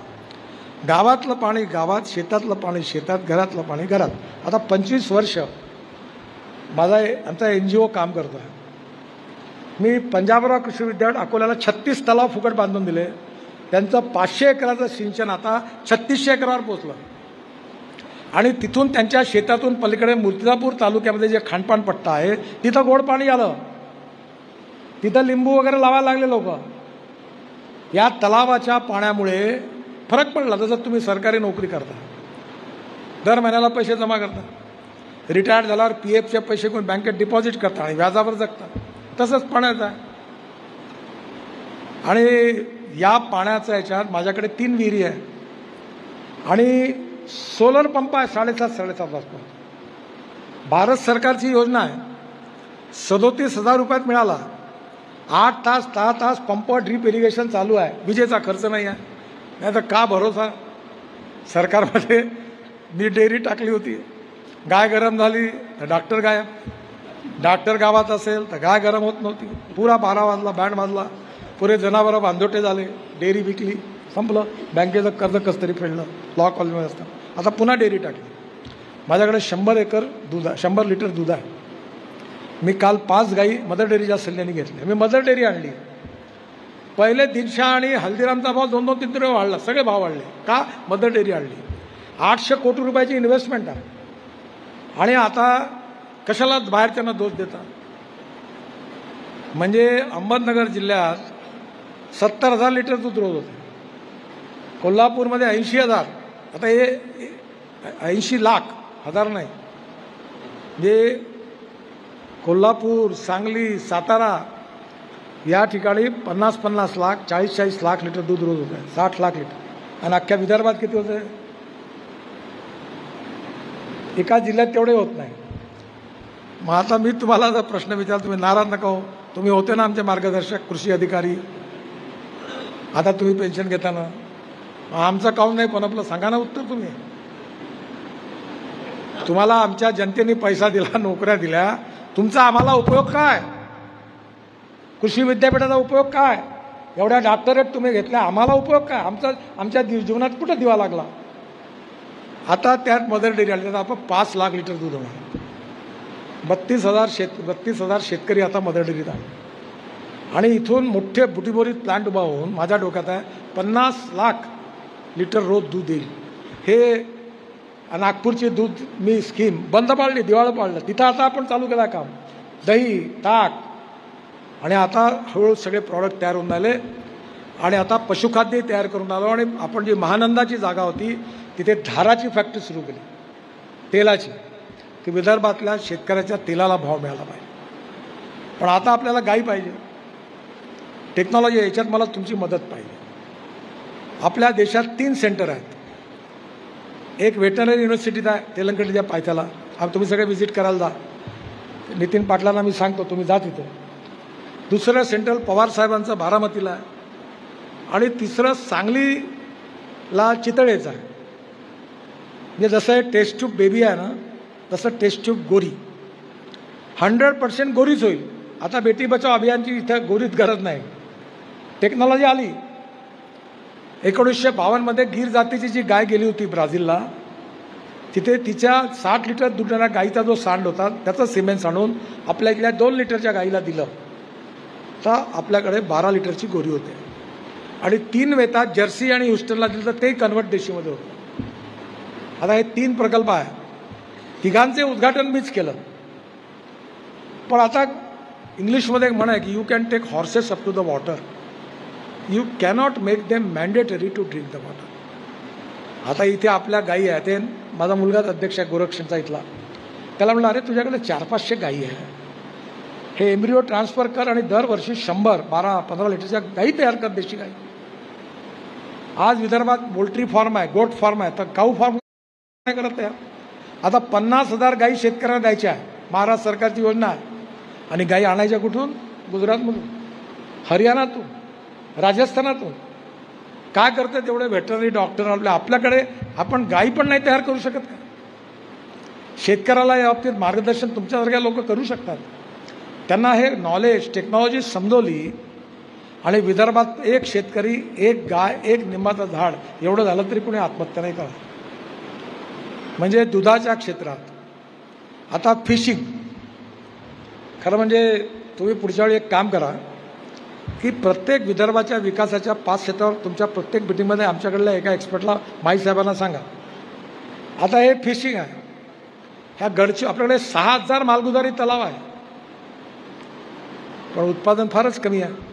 गावातलं पाणी गावात, शेतातलं पाणी शेतात, घरातलं पाणी घरात. आता 25 वर्ष आमचा NGO काम करतो आहे. मी पंजाबराव कृषी विद्यापीठ अकोल्याला 36 तलाव फुकट बांधून दिले. त्यांचं 500 एकराचं सिंचन आता 3600 एकरावर पोचलं. आणि तिथून त्यांच्या शेतातून पलीकडे मूर्तिजापूर तालुक्यामध्ये जे खानपान पट्टा आहे तिथं गोड पाणी आलं. तिथं लिंबू वगैरे लावायला लागले लोक. या तलावाच्या पाण्यामुळे फरक पडला. जसं तुम्ही सरकारी नोकरी करता, दर महिन्याला पैसे जमा करता, रिटायर्ड झाल्यावर PFचे पैसे कोण बँकेत डिपॉझिट करता आणि व्याजावर जगता, तसंच पाण्याचं आहे. आणि या पाण्याच्या याच्यात माझ्याकडे 3 विहिरी आहे आणि सोलर पंप आहे 7.5 वाजता. भारत सरकारची योजना आहे, 37,000 रुपयात मिळाला. 8 तास 10 तास पंप ड्रीप इरिगेशन चालू आहे. विजेचा खर्च नाही आहे. नाही तर का भरोसा सरकारमध्ये. मी डेअरी टाकली होती, गाय गरम झाली तर डॉक्टर गायब. डॉक्टर गावात असेल तर गाय गरम होत नव्हती. पुरा 12 वाजला, बँड वाजला, पुरे जनावरं बांधोटे झाले, डेअरी विकली, संपलं. बँकेचं कर्ज कसं तरी फेडलं लॉ कॉलेजमध्ये असताना. आता पुन्हा डेअरी टाकली. माझ्याकडे 100 एकर दूध आहे, 100 लिटर दूध आहे. मी काल 5 गाई मदर डेअरीच्या सल्ल्याने घेतल्या. मी मदर डेअरी आणली. पहिले दिनशा आणि हल्दीरामचा भाव 2-2-3 रुपये वाढला, सगळे भाव वाढले. का? मदर डेअरी आणली. 800 कोटी रुपयाची इन्व्हेस्टमेंट आहे. आणि आता कशाला बाहेरच्यांना दोष देता? म्हणजे अहमदनगर जिल्ह्यात 70,000 लिटर दूध रोज होते, कोल्हापूरमध्ये 80,000, आता हे 80 लाख, हजार नाही, म्हणजे कोल्हापूर, सांगली, सातारा या ठिकाणी 50-50 लाख, 40-40 लाख लिटर दूध रोज होत आहे, 60 लाख लिटर. आणि अख्ख्या विदर्भात किती होते? एका जिल्ह्यात तेवढे होत नाही. मग आता मी तुम्हाला जर प्रश्न विचारला, तुम्ही नाराज नका हो, तुम्ही होते ना आमचे मार्गदर्शक कृषी अधिकारी, आता तुम्ही पेन्शन घेताना आमचं काऊन नाही पनपलं? सांगा ना उत्तर तुम्ही. तुम्हाला आमच्या जनतेने पैसा दिला, नोकऱ्या दिल्या, तुमचा आम्हाला उपयोग काय? कृषी विद्यापीठाचा उपयोग काय? एवढ्या डॉक्टरेट तुम्ही घेतल्या, आम्हाला उपयोग काय? आमच्या जीवनात कुठं दिवा लागला? आता त्यात मदर डेअरी आली, तर आपण 5 लाख लिटर दूध होणार. 32,000 शेतकरी आता मदर डेअरीत आले. आणि इथून मोठे बुटीबोरीत प्लांट उभा होऊन माझ्या डोक्यात आहे 50 लाख लिटर रोज दूध येईल. हे नागपूरची दूध मी स्कीम बंद पाडली, दिवाळं पाडलं, तिथं आता आपण चालू केलं काम. दही, ताक, आणि आता हळूहळू सगळे प्रॉडक्ट तयार होऊन आले. आणि आता पशुखाद्य तयार करून आलो. आणि आपण जी महानंदाची जागा होती तिथे धाराची फॅक्टरी सुरू केली तेलाची, की विदर्भातल्या शेतकऱ्याच्या तेलाला भाव मिळाला पाहिजे. पण आता आपल्याला गाई पाहिजे, टेक्नॉलॉजी, याच्यात मला तुमची मदत पाहिजे. आपल्या देशात 3 सेंटर आहेत. एक व्हेटरनरी युनिव्हर्सिटीत आहे तेलंगणच्या पायथ्याला, तुम्ही सगळे व्हिजिट करायला जा, नितीन पाटलांना मी सांगतो तुम्ही जा तिथं. दुसरं सेंटर पवार साहेबांचं बारामतीला आहे. आणि तिसरं सांगलीला चितळेचं आहे. म्हणजे जसं हे टेस्ट ट्यूब बेबी आहे ना, तसं टेस्ट ट्यूब गोरी 100% गोरीच होईल. आता बेटी बचाव अभियानची इथं गोरीत गरज नाही, टेक्नॉलॉजी आली. 1952 मध्ये गीर जातीची जी गाय गेली होती ब्राझीलला, तिथे तिच्या 60 लिटर दुधाच्या गाईचा जो सांड होता त्याचं सिमेंट आणून आपल्या इथल्या 2 लिटरच्या गाईला दिलं, तर आपल्याकडे 12 लिटरची गोरी होते. आणि 3 वेतात जर्सी आणि ह्युस्टनला दिलं तर ते कन्वर्ट देशीमध्ये होतं. आता हे 3 प्रकल्प आहे, तिघांचे उद्घाटन मीच केलं. पण आता इंग्लिशमध्ये एक म्हण आहे की you can take horses up to the water, you cannot make them mandatory to drink the water. आता इथे आपल्या गायी आहेत, ते माझा मुलगाच अध्यक्ष आहे गोरक्षणचा इथला, त्याला म्हणलं अरे तुझ्याकडे 400-500 गायी आहे, हे एम्ब्रिओ ट्रान्सफर कर आणि दरवर्षी 100-12-15 लिटरच्या गायी तयार कर, देशी गायी. आज विदर्भात पोल्ट्री फार्म आहे, गोट फार्म आहे, तर काऊ फार्म नाही करत तयार. आता 50,000 गायी शेतकऱ्यांना द्यायच्या आहे, महाराष्ट्र सरकारची योजना आहे. आणि गायी आणायच्या कुठून? गुजरातमधून, हरियाणातून, राजस्थानातून. काय करते तेवढे व्हेटरनरी डॉक्टर आपल्याकडे, आपण गायी पण नाही तयार करू शकत का? शेतकऱ्याला या बाबतीत मार्गदर्शन तुमच्यासारख्या लोक करू शकतात. त्यांना हे नॉलेज, टेक्नॉलॉजी समजवली. आणि विदर्भात एक शेतकरी, एक गाय, एक निंबाचं झाड, एवढं झालं तरी कोणी आत्महत्या नाही करत. म्हणजे दुधाच्या क्षेत्रात आता फिशिंग, खरं म्हणजे तुम्ही पुढच्या वेळी एक काम करा की प्रत्येक विदर्भाच्या विकासाच्या 5 क्षेत्रावर तुमच्या प्रत्येक मिटिंगमध्ये आमच्याकडल्या एका एक्सपर्टला, माई साहेबांना सांगा. आता हे फिशिंग आहे, ह्या गडची आपल्याकडे 6,000 मालगुजारी तलाव आहे, पण उत्पादन फारच कमी आहे.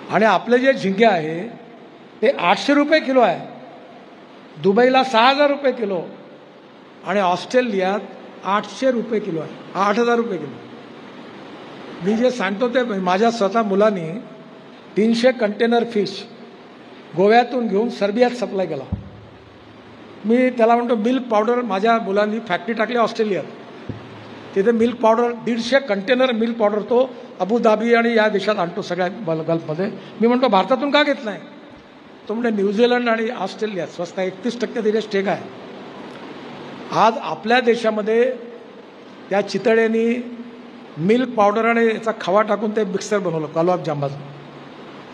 आणि आपले जे झिंगे आहे ते 800 रुपये किलो आहे, दुबईला 6,000 रुपये किलो, आणि ऑस्ट्रेलियात 800 रुपये किलो आहे, 8,000 रुपये किलो. मी जे सांगतो ते माझ्या स्वतः मुलांनी 300 कंटेनर फिश गोव्यातून घेऊन सर्बियात सप्लाय केला. मी त्याला म्हणतो मिल्क पावडर, माझ्या मुलांनी फॅक्टरी टाकली ऑस्ट्रेलियात, तिथे milk powder 150 container milk powder तो अबुधाबी आणि या देशात आणतो, सगळ्या गल्फमध्ये. मी म्हणतो भारतातून का घेत नाही? तो म्हणजे न्यूझीलंड आणि ऑस्ट्रेलिया स्वस्त आहे, 31% तिथे स्टेक आहे. आज आपल्या देशामध्ये त्या चितळ्यांनी मिल्क पावडर आणि याचा खवा टाकून ते मिक्सर बनवलं गुलाबजामचं.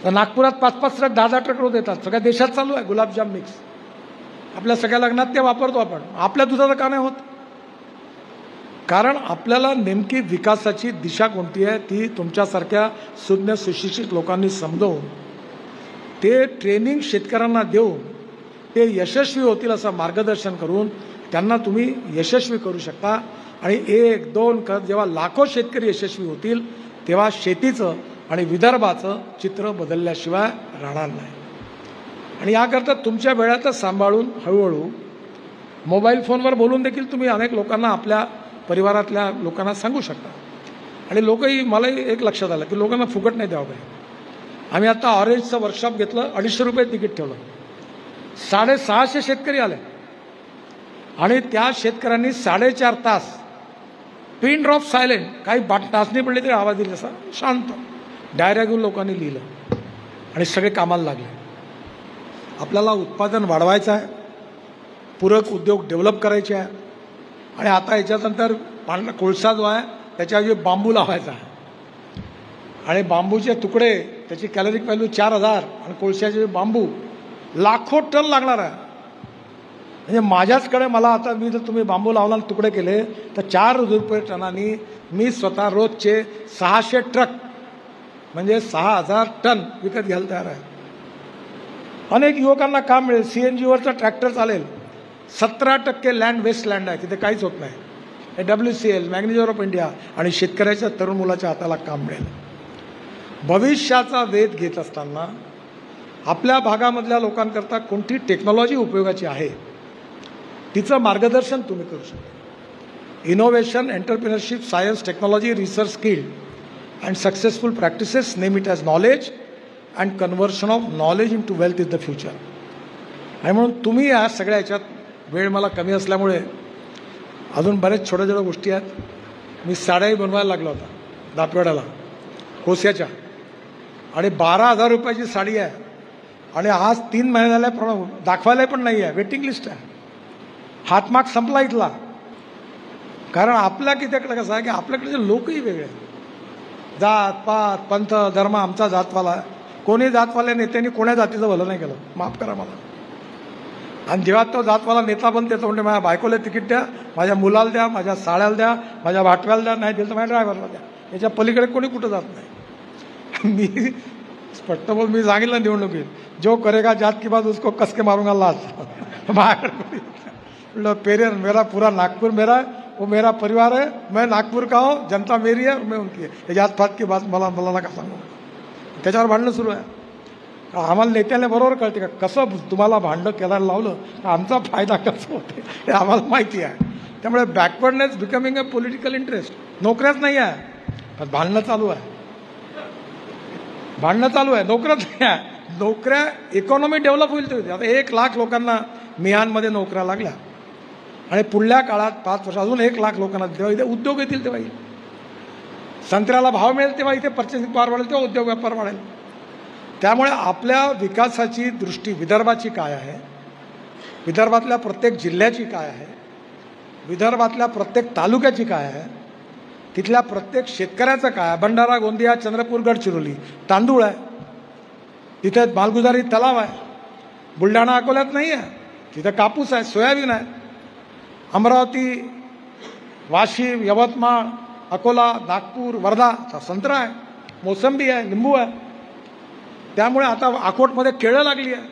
तर नागपुरात 5-5 ट्रक, 10-10 ट्रक रोज येतात. सगळ्या देशात चालू आहे गुलाबजाम मिक्स. आपल्या सगळ्या लग्नात ते वापरतो आपण. आपल्या दुधाचं का नाही होत? कारण आपल्याला नेमकी विकासाची दिशा कोणती आहे ती तुमच्यासारख्या सुज्ञ सुशिक्षित लोकांनी समजवून ते ट्रेनिंग शेतकऱ्यांना देऊन ते यशस्वी होतील असं मार्गदर्शन करून त्यांना तुम्ही यशस्वी करू शकता. आणि 1-2 करत जेव्हा लाखो शेतकरी यशस्वी होतील तेव्हा शेतीचं आणि विदर्भाचं चित्र बदलल्याशिवाय राहणार नाही. आणि याकरता तुमच्या वेळातच सांभाळून हळूहळू मोबाईल फोनवर बोलून देखील तुम्ही अनेक लोकांना, आपल्या परिवारातल्या लोकांना सांगू शकता. आणि लोकही, मलाही एक लक्षात आलं की लोकांना फुकट नाही द्यावं पाहिजे. आम्ही आता ऑरेंजचं वर्कशॉप घेतलं, 250 रुपये तिकीट ठेवलं, 650 शेतकरी आले आणि त्या शेतकऱ्यांनी 4.5 तास पिन ड्रॉप सायलेंट, काही टाचणी पडली तरी आवाज दिला, असा शांत डायऱ्या घेऊन लोकांनी लिहिलं आणि सगळे कामाला लागले. आपल्याला उत्पादन वाढवायचं आहे, पूरक उद्योग डेव्हलप करायचे आहे. आणि आता याच्यानंतर कोळसा जो आहे त्याच्याऐवजी बांबू लावायचा आहे. आणि बांबूचे तुकडे, त्याची कॅलरिक व्हॅल्यू 4000 आणि कोळशाचे बांबू लाखो टन लागणार आहे. म्हणजे माझ्याचकडे, मला आता, मी जर तुम्ही बांबू लावला तुकडे केले तर 4 रुपये टनानी मी स्वतः रोजचे 600 ट्रक म्हणजे 6000 टन विकत घ्यायला तयार आहे. अनेक युवकांना काम मिळेल. CNGवरचा ट्रॅक्टर चालेल. 17% लँड वेस्ट लँड आहे, तिथे काहीच होत नाही. WCL, मॅग्नेशियम ऑफ इंडिया आणि शेतकऱ्याच्या तरुण मुलाच्या हाताला काम मिळेल. भविष्याचा वेध घेत असताना आपल्या भागामधल्या लोकांकरता कोणती टेक्नॉलॉजी उपयोगाची आहे तिचं मार्गदर्शन तुम्ही करू शकता. Innovation, entrepreneurship, science, technology, research, skill and successful practices, name it as knowledge and conversion of knowledge into wealth is the future. आणि म्हणून तुम्ही या सगळ्या याच्यात, वेळ मला कमी असल्यामुळे अजून बरेच छोट्या छोट्या गोष्टी आहेत. मी साड्याही बनवायला लागला होता दातवाड्याला कोस्याच्या, आणि 12,000 रुपयाची साडी आहे. आणि आज 3 महिने झाले दाखवायला पण नाही आहे, वेटिंग लिस्ट आहे. हातमाग संपला इथला. कारण आपल्या कितीकडे कसं आहे की आपल्याकडे लोकही वेगळे आहेत. जात पात पंथ धर्म आमचा जातवाला, कोणी जातवाल्या नेत्यांनी कोण्या जातीचं भलं नाही केलं, माफ करा मला. आणि जेव्हा तो जातवाला नेता बनते तो म्हणजे माझ्या बायकोला तिकीट द्या, माझ्या मुलाला द्या, माझ्या साड्याला द्या, माझ्या भाटव्याला द्या, नाही दिलं तर माझ्या ड्रायव्हरला द्या. याच्या पलीकडे कोणी कुठं जात नाही. मी स्पष्ट बोल, मी सांगितलं निवडणुकीत, जो करेगा जात की बात उसको कस के मारूंगा लाज. माझ्याकडे पेरियर, मेरा पूरा नागपुर मेरा है, वो मेरा परिवार है, मैं नागपुर का हूँ, जनता मेरी है, मैं उनकी है. जात पात की बात मला नका सांगू. त्याच्यावर भांडणं सुरू आहे. आम्हाला नेत्याला बरोबर कळते का कसं तुम्हाला भांडण करायला लावलं तर आमचा फायदा कसा होते हे आम्हाला माहिती आहे. त्यामुळे backwardness becoming a political interest. नोकऱ्याच नाही आहे, पण भांडणं चालू आहे, भांडणं चालू आहे, नोकऱ्याच नाही आहे. नोकऱ्या, इकॉनॉमी डेव्हलप होईल ते. आता 1 लाख लोकांना मिहानमध्ये नोकऱ्या लागल्या आणि पुढल्या काळात 5 वर्ष अजून 1 लाख लोकांना जेव्हा इथे उद्योग येतील तेव्हा येईल. संत्र्याला भाव मिळेल तेव्हा इथे पर्चेसिंग पॉवर वाढेल, तेव्हा उद्योग व्यापार वाढेल. त्यामुळे आपल्या विकासाची दृष्टी विदर्भाची काय आहे, विदर्भातल्या प्रत्येक जिल्ह्याची काय आहे, विदर्भातल्या प्रत्येक तालुक्याची काय आहे, तिथल्या प्रत्येक शेतकऱ्याचं काय आहे. भंडारा, गोंदिया, चंद्रपूर, गडचिरोली तांदूळ आहे, तिथे मालगुजारी तलाव आहे. बुलढाणा अकोल्यात नाही आहे, तिथे कापूस आहे, सोयाबीन आहे. अमरावती, वाशिम, यवतमाळ, अकोला, नागपूर, वर्धा संत्रा आहे, मोसंबी आहे, लिंबू आहे. त्यामुळे आता अकोटमध्ये केळं लागली आहे.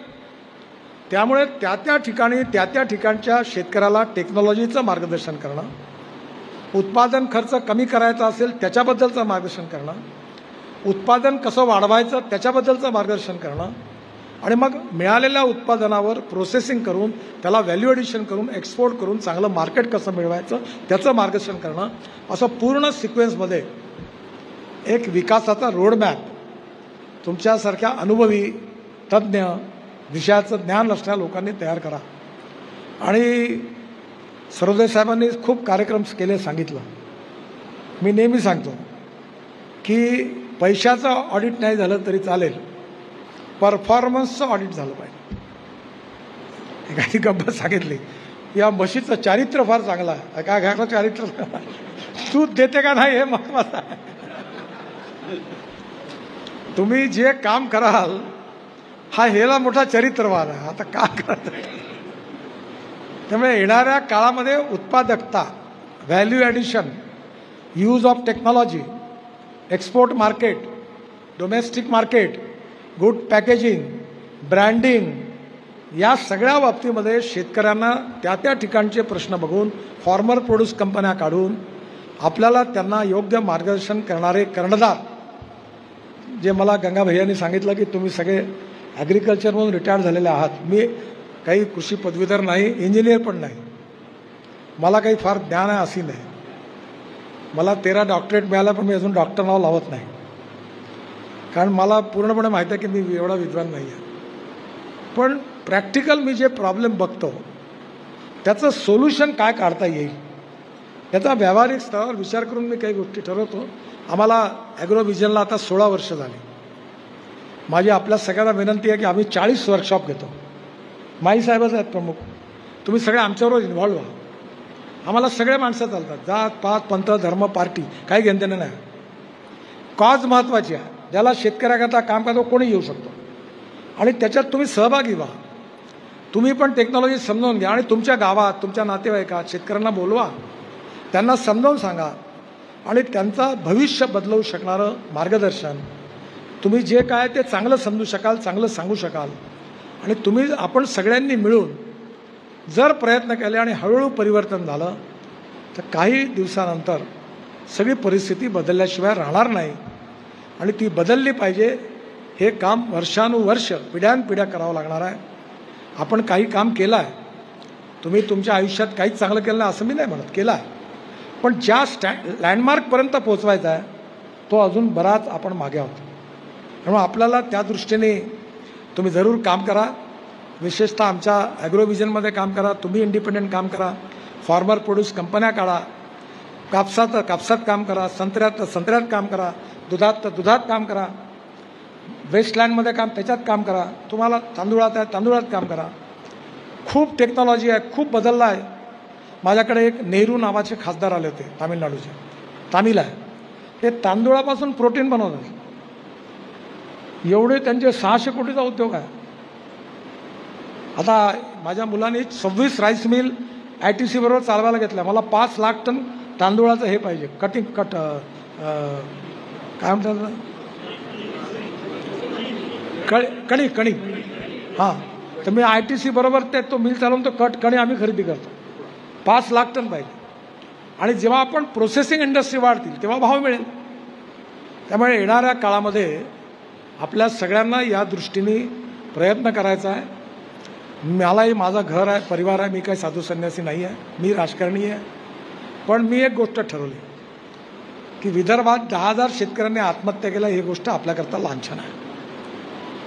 त्यामुळे त्या ठिकाणी त्या ठिकाणच्या शेतकऱ्याला टेक्नॉलॉजीचं मार्गदर्शन करणं, उत्पादन खर्च कमी करायचा असेल त्याच्याबद्दलचं मार्गदर्शन करणं, उत्पादन कसं वाढवायचं त्याच्याबद्दलचं मार्गदर्शन करणं, आणि मग मिळालेल्या उत्पादनावर प्रोसेसिंग करून त्याला व्हॅल्यू ॲडिशन करून एक्सपोर्ट करून चांगलं मार्केट कसं मिळवायचं त्याचं मार्गदर्शन करणं, असं पूर्ण सिक्वेन्समध्ये एक विकासाचा रोडमॅप तुमच्यासारख्या अनुभवी, तज्ज्ञ, विषयाचं ज्ञान असणाऱ्या लोकांनी तयार करा. आणि सर्वोदय साहेबांनी खूप कार्यक्रम केले, सांगितलं. मी नेहमी सांगतो की पैशाचं ऑडिट नाही झालं तरी चालेल, परफॉर्मन्सचं ऑडिट झालं पाहिजे. एखादी गंमत सांगितली, या म्हशीचं चारित्र्य फार चांगलं आहे. काय घ्यायचं चारित्र्य, दूध देते का नाही हे महत्वाचं आहे. तुम्ही जे काम कराल हा हेला मोठा चरित्रवान आहे. आता काय करायचं. त्यामुळे येणाऱ्या काळामध्ये उत्पादकता, value addition, use of technology, export market, domestic market, good packaging, branding, या सगळ्या बाबतीमध्ये शेतकऱ्यांना त्या त्या ठिकाणचे प्रश्न बघून फार्मर प्रोड्यूस कंपन्या काढून आपल्याला त्यांना योग्य मार्गदर्शन करणारे कर्णधार, जे मला गंगा भैयांनी सांगितलं की तुम्ही सगळे ॲग्रिकल्चरमधून रिटायर्ड झालेले आहात. मी काही कृषी पदवीधर नाही, इंजिनियर पण नाही, मला काही फार ज्ञान आहे अशी नाही. मला 13 डॉक्टरेट मिळाला, पण मी अजून डॉक्टर नाव लावत नाही, कारण मला पूर्णपणे माहीत आहे की मी एवढा विद्वान नाही आहे. पण प्रॅक्टिकल मी जे प्रॉब्लेम बघतो त्याचं सोल्युशन काय काढता येईल याचा व्यावहारिक स्तरावर विचार करून मी काही गोष्टी ठरवतो. आम्हाला ॲग्रोव्हिजनला आता 16 वर्ष झाली. माझी आपल्या सगळ्यांना विनंती आहे की आम्ही 40 वर्कशॉप घेतो. माई साहेबच आहेत प्रमुख, तुम्ही सगळे आमच्याबरोबर इन्व्हॉल्व व्हा. आम्हाला सगळे माणसं चालतात, जात पात पंथ धर्म पार्टी काही घेणं नाही. कॉज महत्त्वाची आहे. ज्याला शेतकऱ्याकरता काम करतो कोणी येऊ शकतो आणि त्याच्यात तुम्ही सहभागी व्हा. तुम्ही पण टेक्नॉलॉजी समजावून घ्या आणि तुमच्या गावात तुमच्या नातेवाईकात शेतकऱ्यांना बोलवा, त्यांना समजावून सांगा आणि त्यांचा भविष्य बदलवू शकणारं मार्गदर्शन तुम्ही जे काय ते चांगलं समजू शकाल, चांगलं सांगू शकाल. आणि तुम्ही आपण सगळ्यांनी मिळून जर प्रयत्न केले आणि हळूहळू परिवर्तन झालं तर काही दिवसानंतर सगळी परिस्थिती बदलल्याशिवाय राहणार नाही आणि ती बदलली पाहिजे. हे काम वर्षानुवर्ष पिढ्यानपिढ्या करावं लागणार आहे. आपण काही काम केलं आहे, तुम्ही तुमच्या आयुष्यात काहीच चांगलं केलं नाही असं मी नाही म्हणत, केलं आहे, पण ज्या लँडमार्कपर्यंत पोहोचवायचा आहे तो अजून बराच आपण मागे आहोत. त्यामुळे आपल्याला त्या दृष्टीने तुम्ही जरूर काम करा. विशेषतः आमच्या ॲग्रोव्हिजनमध्ये काम करा, तुम्ही इंडिपेंडंट काम करा, फार्मर प्रोड्यूस कंपन्या काढा, कापसात काम करा, संत्र्यात काम करा, दुधात काम करा, वेस्टलँडमध्ये त्याच्यात काम करा, तुम्हाला तांदूळात काम करा. खूप टेक्नॉलॉजी आहे, खूप बदलला आहे. माझ्याकडे एक नेहरू नावाचे खासदार आले होते तामिळनाडूचे, तामिळ आहे, ते तांदूळापासून प्रोटीन बनवतात. एवढे त्यांचे 600 कोटीचा उद्योग आहे. आता माझ्या मुलांनी 26 राईस मिल ITC बरोबर चालवायला घेतल्या. मला 5 लाख टन तांदूळाचं हे पाहिजे, काय म्हणतात, कणी हां. तर मी ITC बरोबर तो मिल चालवून तो कणी आम्ही खरेदी करतो. 5 लाख टन पाहिजे. आणि जेव्हा आपण प्रोसेसिंग इंडस्ट्री वाढतील तेव्हा भाव मिळेल. त्यामुळे येणाऱ्या काळामध्ये आपल्या सगळ्यांना या दृष्टीने प्रयत्न करायचा आहे. मलाही माझं घर आहे, परिवार आहे, मी काही साधू संन्यासी नाही आहे, मी राजकारणी आहे. पण मी एक गोष्ट ठरवली की विदर्भात 10,000 शेतकऱ्यांनी आत्महत्या केल्या, ही गोष्ट आपल्याकरता लांछन आहे.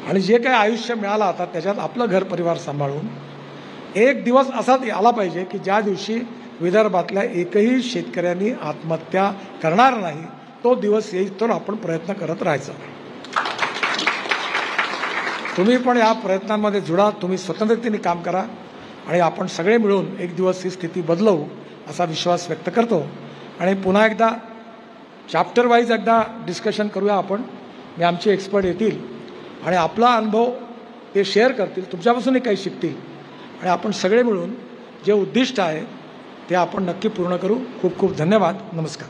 आणि जे काही आयुष्य मिळालं आता त्याच्यात आपलं घर परिवार सांभाळून एक दिवस असा आला पाहिजे की ज्या दिवशी विदर्भातल्या एकही शेतकऱ्यांनी आत्महत्या करणार नाही. तो दिवस येईल तर आपण प्रयत्न करत राहायचं. तुम्ही पण या प्रयत्नांमध्ये जुळा, तुम्ही स्वतंत्रतेने काम करा आणि आपण सगळे मिळून एक दिवस ही स्थिती बदलवू असा विश्वास व्यक्त करतो. आणि पुन्हा एकदा चॅप्टर वाईज एकदा डिस्कशन करूया आपण. मी आमचे एक्सपर्ट येतील आणि आपला अनुभव ते शेअर करतील, तुमच्यापासूनही काही शिकतील आणि आपण सगळे मिळून जे उद्दिष्ट आहे ते आपण नक्की पूर्ण करू. खूप खूप धन्यवाद. नमस्कार.